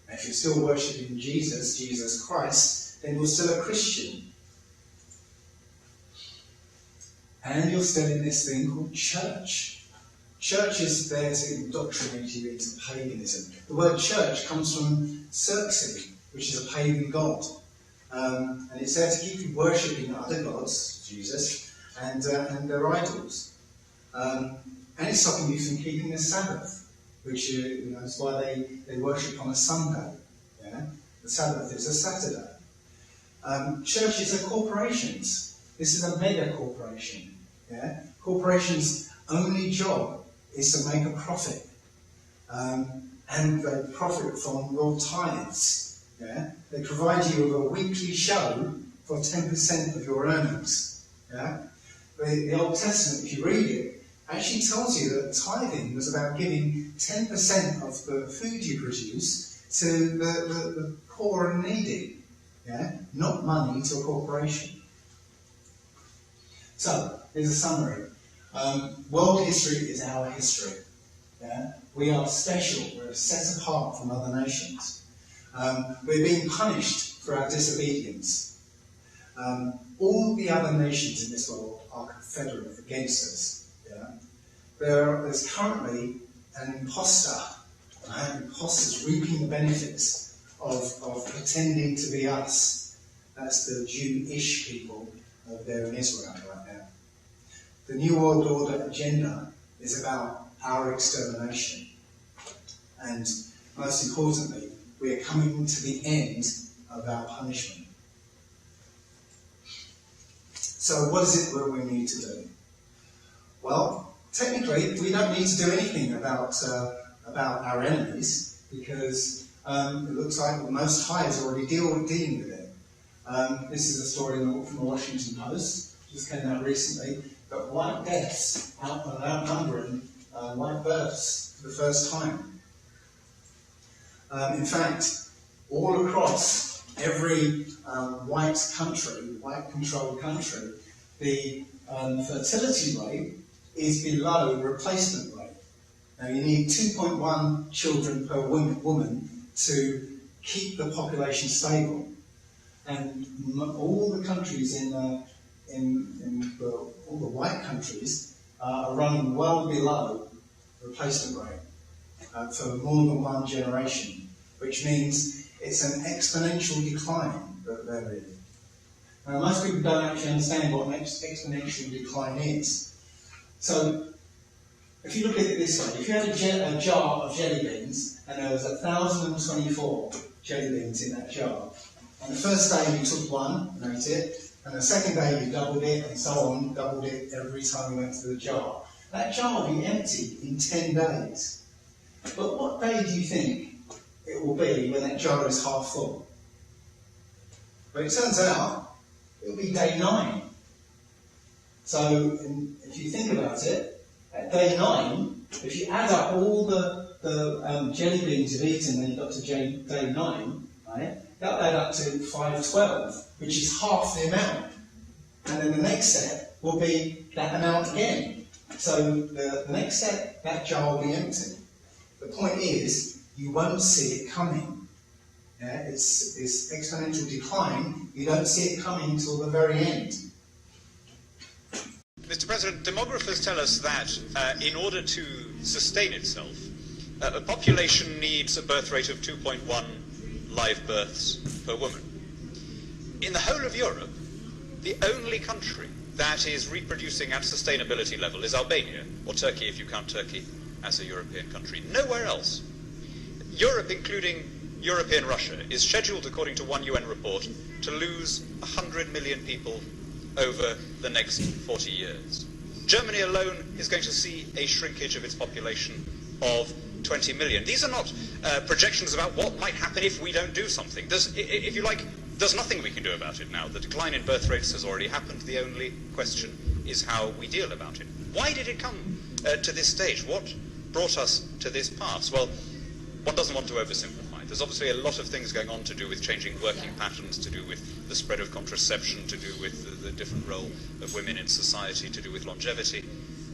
And if you're still worshipping Jesus Christ, then you're still a Christian. And you're still in this thing called church. Church is there to indoctrinate you into paganism. The word church comes from Circe, which is a pagan god. And it's there to keep you worshipping other gods, Jesus, and their idols. And it's stopping you from keeping the Sabbath, which is why they worship on a Sunday. Yeah? The Sabbath is a Saturday. Churches are corporations. This is a mega corporation. Yeah? Corporations' only job is to make a profit. And they profit from your tithes. Yeah? They provide you with a weekly show for 10% of your earnings. Yeah? The Old Testament, if you read it, actually tells you that tithing was about giving 10% of the food you produce to the poor and needy. Yeah? Not money to a corporation. So, here's a summary. World history is our history. Yeah? We are special. We're set apart from other nations. We're being punished for our disobedience. All the other nations in this world are confederate against us. Yeah? There's currently an imposter. Imposters reaping the benefits of pretending to be us. That's the Jewish people there in Israel right now. The New World Order agenda is about our extermination. And most importantly, we are coming to the end of our punishment. So what is it that we need to do? Well, technically, we don't need to do anything about our enemies, because it looks like the Most High is already dealing with it. This is a story from the Washington Post, just came out recently, but white deaths outnumbering white births for the first time. In fact, all across every white-controlled country, the fertility rate is below replacement rate. Now, you need 2.1 children per woman to keep the population stable. And all the countries all the white countries are running well below replacement rate for more than one generation, which means it's an exponential decline that they're in. Now, most people don't actually understand what an exponential decline is. So, if you look at it this way, if you had a jar of jelly beans and there was 1,024 jelly beans in that jar, and the first day you took one and ate it, and the second day you doubled it, and so on, doubled it every time you went to the jar, that jar will be empty in 10 days. But what day do you think it will be when that jar is half full? But it turns out it will be day 9. So, if you think about it, at day 9, if you add up all the jelly beans you've eaten, then you got to day 9, right? That'll add up to 512, which is half the amount. And then the next set will be that amount again. So the next set, that jar will be empty. The point is, you won't see it coming. Yeah, it's exponential decline. You don't see it coming until the very end. Mr. President, demographers tell us that in order to sustain itself, a population needs a birth rate of 2.1 live births per woman. In the whole of Europe, the only country that is reproducing at sustainability level is Albania, or Turkey if you count Turkey as a European country. Nowhere else. Europe, including European Russia, is scheduled, according to one UN report, to lose 100 million people over the next 40 years. Germany alone is going to see a shrinkage of its population of 20 million. These are not projections about what might happen if we don't do something. If you like, there's nothing we can do about it now. The decline in birth rates has already happened. The only question is how we deal about it. Why did it come to this stage? What brought us to this pass? Well, one doesn't want to oversimplify. There's obviously a lot of things going on to do with changing working patterns, to do with the spread of contraception, to do with the different role of women in society, to do with longevity.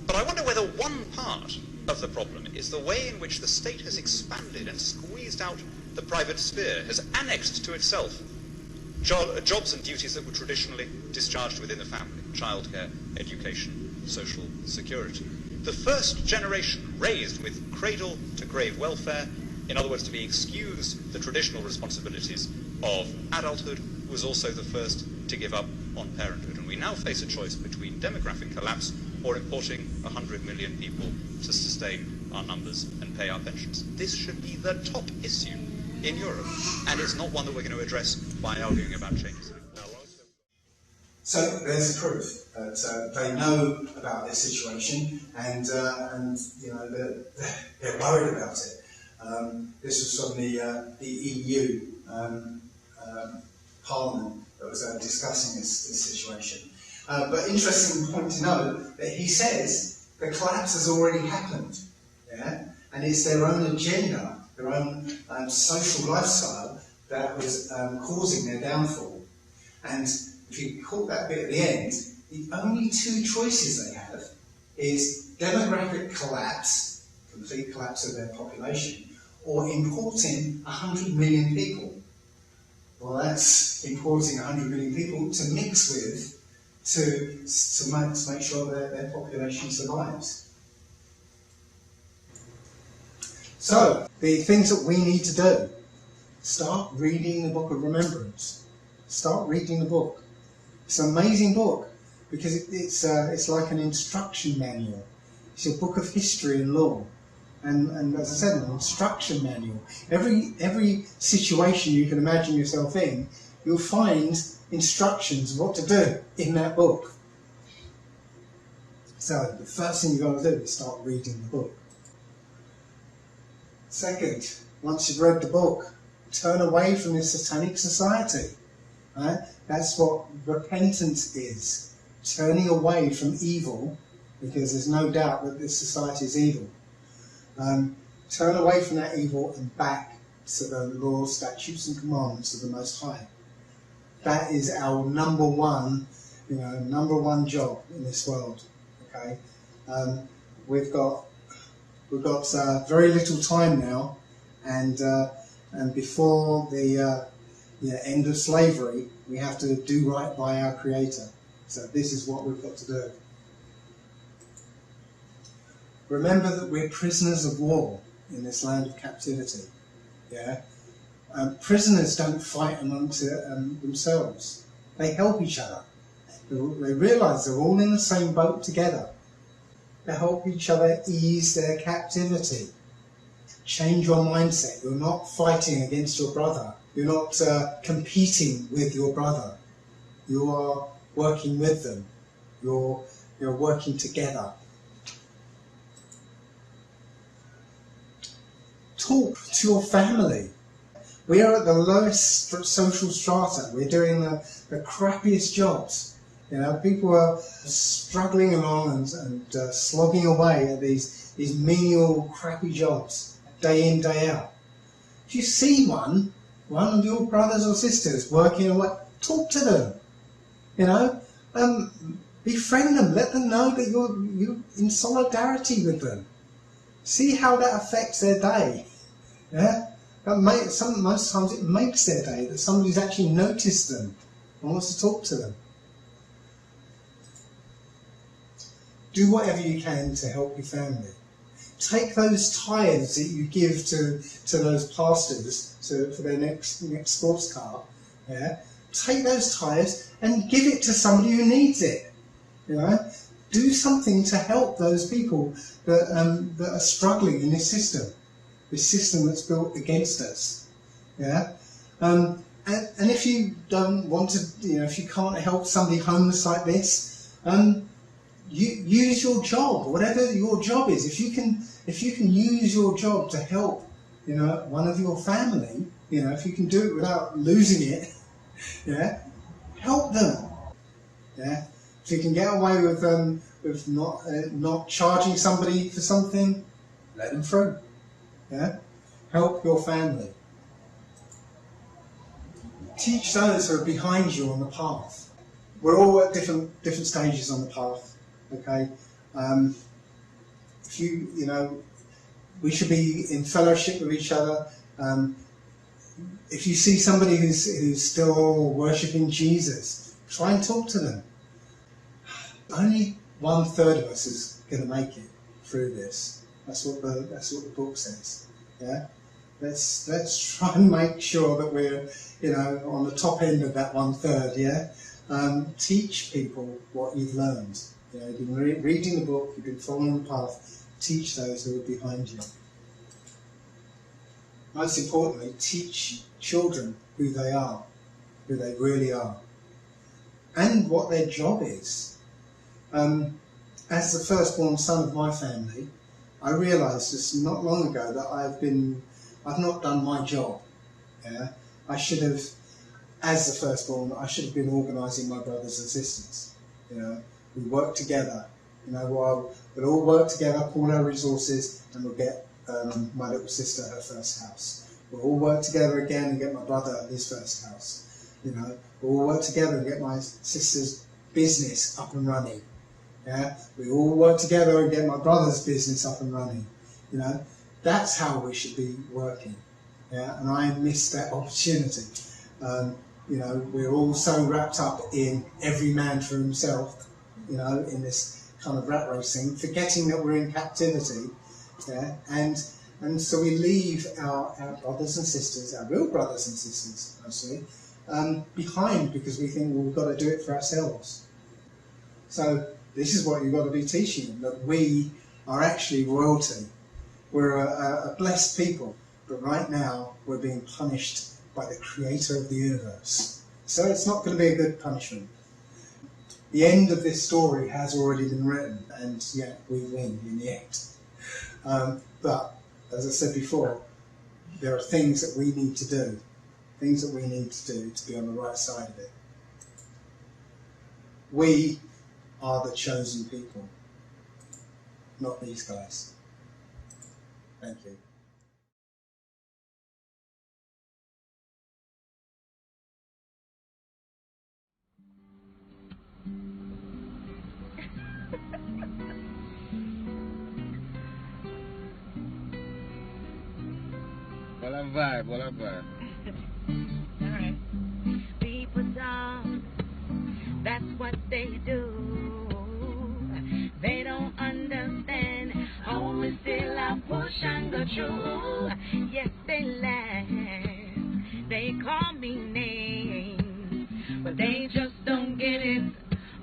But I wonder whether one part of the problem is the way in which the state has expanded and squeezed out the private sphere, has annexed to itself jobs and duties that were traditionally discharged within the family: childcare, education, social security. The first generation raised with cradle-to-grave welfare, in other words, to be excused the traditional responsibilities of adulthood, was also the first to give up on parenthood. And we now face a choice between demographic collapse or importing 100 million people to sustain our numbers and pay our pensions. This should be the top issue in Europe, and it's not one that we're going to address by arguing about changes. So there's the proof that they know about this situation, and you know they're worried about it. This was from the EU Parliament that was discussing this situation. But interesting point to note that he says the collapse has already happened, yeah, and it's their own agenda, their own social lifestyle that was causing their downfall. And if you caught that bit at the end, the only two choices they have is demographic collapse, complete collapse of their population, or importing 100 million people. Well, that's importing 100 million people to mix with to make sure that their population survives. So, the things that we need to do: start reading the Book of Remembrance. Start reading the book. It's an amazing book because it's like an instruction manual. It's a book of history and law. And as I said, an instruction manual. Every situation you can imagine yourself in, you'll find instructions of what to do in that book. So the first thing you've got to do is start reading the book. Second, once you've read the book, turn away from this satanic society. Right? That's what repentance is. Turning away from evil, because there's no doubt that this society is evil. Turn away from that evil and back to the laws, statutes and commandments of the Most High. That is our number one job in this world. Okay, we've got very little time now, and before the end of slavery, we have to do right by our Creator. So this is what we've got to do. Remember that we're prisoners of war in this land of captivity. Yeah, prisoners don't fight amongst themselves. They help each other. They realise they're all in the same boat together. They help each other ease their captivity. Change your mindset. You're not fighting against your brother. You're not competing with your brother. You are working with them. You're working together. Talk to your family. We are at the lowest social strata. We're doing the crappiest jobs. You know, people are struggling along and slogging away at these menial, crappy jobs, day in, day out. If you see one of your brothers or sisters working away, talk to them. You know, befriend them. Let them know that you're in solidarity with them. See how that affects their day. Yeah, Most times it makes their day that somebody's actually noticed them and wants to talk to them. Do whatever you can to help your family. Take those tithes that you give to those pastors for their next sports car. Yeah, take those tithes and give it to somebody who needs it. You know, do something to help those people that are struggling in this system that's built against us. Yeah, and if you don't want to, if you can't help somebody homeless like this, you use your job, whatever your job is. If you can use your job to help, one of your family, if you can do it without losing it, yeah, help them. Yeah, if you can get away with not charging somebody for something, let them through. Yeah, help your family. Teach those who are behind you on the path. We're all at different stages on the path. Okay, we should be in fellowship with each other. If you see somebody who's still worshipping Jesus, try and talk to them. Only 1/3 of us is going to make it through this. That's what the book says. Yeah, let's try and make sure that we're on the top end of that 1/3. Yeah, teach people what you've learned. You've been reading the book, you've been following the path. Teach those who are behind you. Most importantly, teach children who they are, who they really are, and what their job is. As the firstborn son of my family, I realised just not long ago that I've not done my job. Yeah, I should have, as the firstborn, I should have been organising my brothers and sisters. We work together. We'll all work together, pool our resources, and we'll get my little sister her first house. We'll all work together again and get my brother his first house. We'll all work together and get my sister's business up and running. Yeah, we all work together and get my brother's business up and running. That's how we should be working. Yeah, and I missed that opportunity. We're all so wrapped up in every man for himself. In this kind of rat racing, forgetting that we're in captivity, yeah, and so we leave our brothers and sisters, our real brothers and sisters, mostly, behind because we think, well, we've got to do it for ourselves. So this is what you've got to be teaching them, that we are actually royalty. We're a blessed people, but right now we're being punished by the creator of the universe. So it's not going to be a good punishment. The end of this story has already been written, and yet we win in the end. But, as I said before, there are things that we need to do, to be on the right side of it. We are the chosen people, not these guys. Thank you. What a vibe, what a vibe. Alright. People talk, that's what they do. They don't understand. Only still I push and go through. Yes, they laugh. They call me names, but they just don't get it.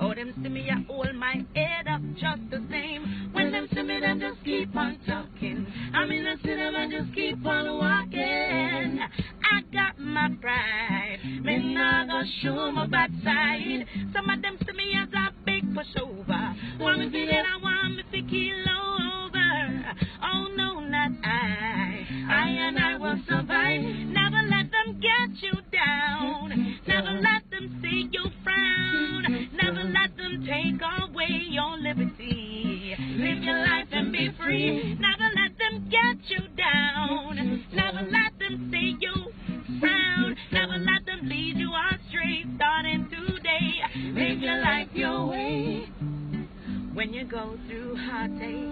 Oh, them see me, I hold my head up just the same. When them see me, them just keep on talking. I'm in the city, I just keep on walking. I got my pride, me not gonna show my bad side. Some of them see me as a big pushover. Want me feel it, I want me to keel over. Oh no, not I and I will survive. Never let them get you down. Never let them see you frown. Never let them take away your liberty. Live your life and be free. Never let them get you down. Never let them see you frown. Never let them lead you astray. Starting today, live your life your way. When you go through heartache,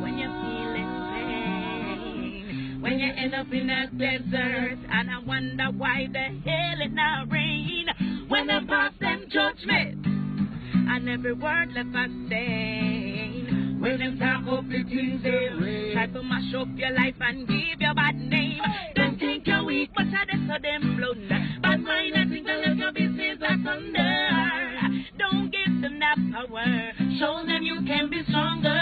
when you're feeling pain, when you end up in that desert. And I wonder why the hell it not rain when them pass them judgment. And every word left unseen. When them talk up the things they try to mash up your life and give your bad name. Them think you're weak, but I just saw them blunder. But mind I think that your business is under. Don't give them that power. Show them you can be stronger.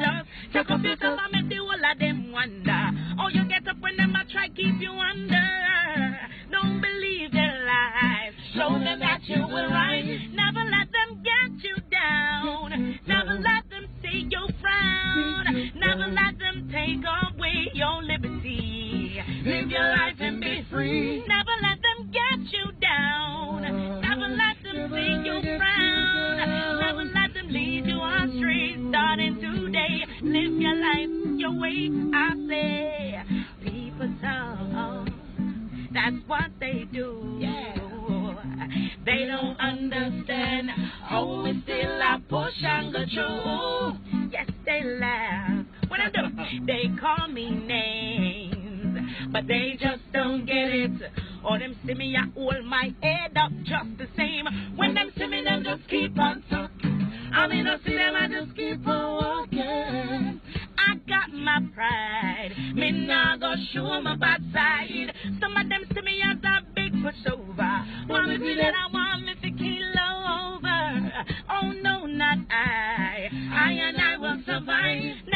Just take up yourself and make the whole of them wonder. Oh, you get up when them a try keep you under. Don't believe their lies. Show them that you will rise. Never let them get you down. Never let them see you frown. Never let them take away your liberty. Live your life and be free. Never let them get you down. Never let them see you frown. Never let them lead you astray. Starting today, live your life your way. I say, people talk. That's what they do. Yeah. They don't understand how we still are push and go through. Yes, they laugh when I do. They call me names, but they just don't get it. Or them see me, I hold my head up just the same. When them see me, them just keep on talking. I mean, I see them, I just keep on walking. I got my pride. Me nah go show my bad side. Some of them see me as a big pushover. Want me to that I want me to kill over. Oh no, not I. I and I will survive.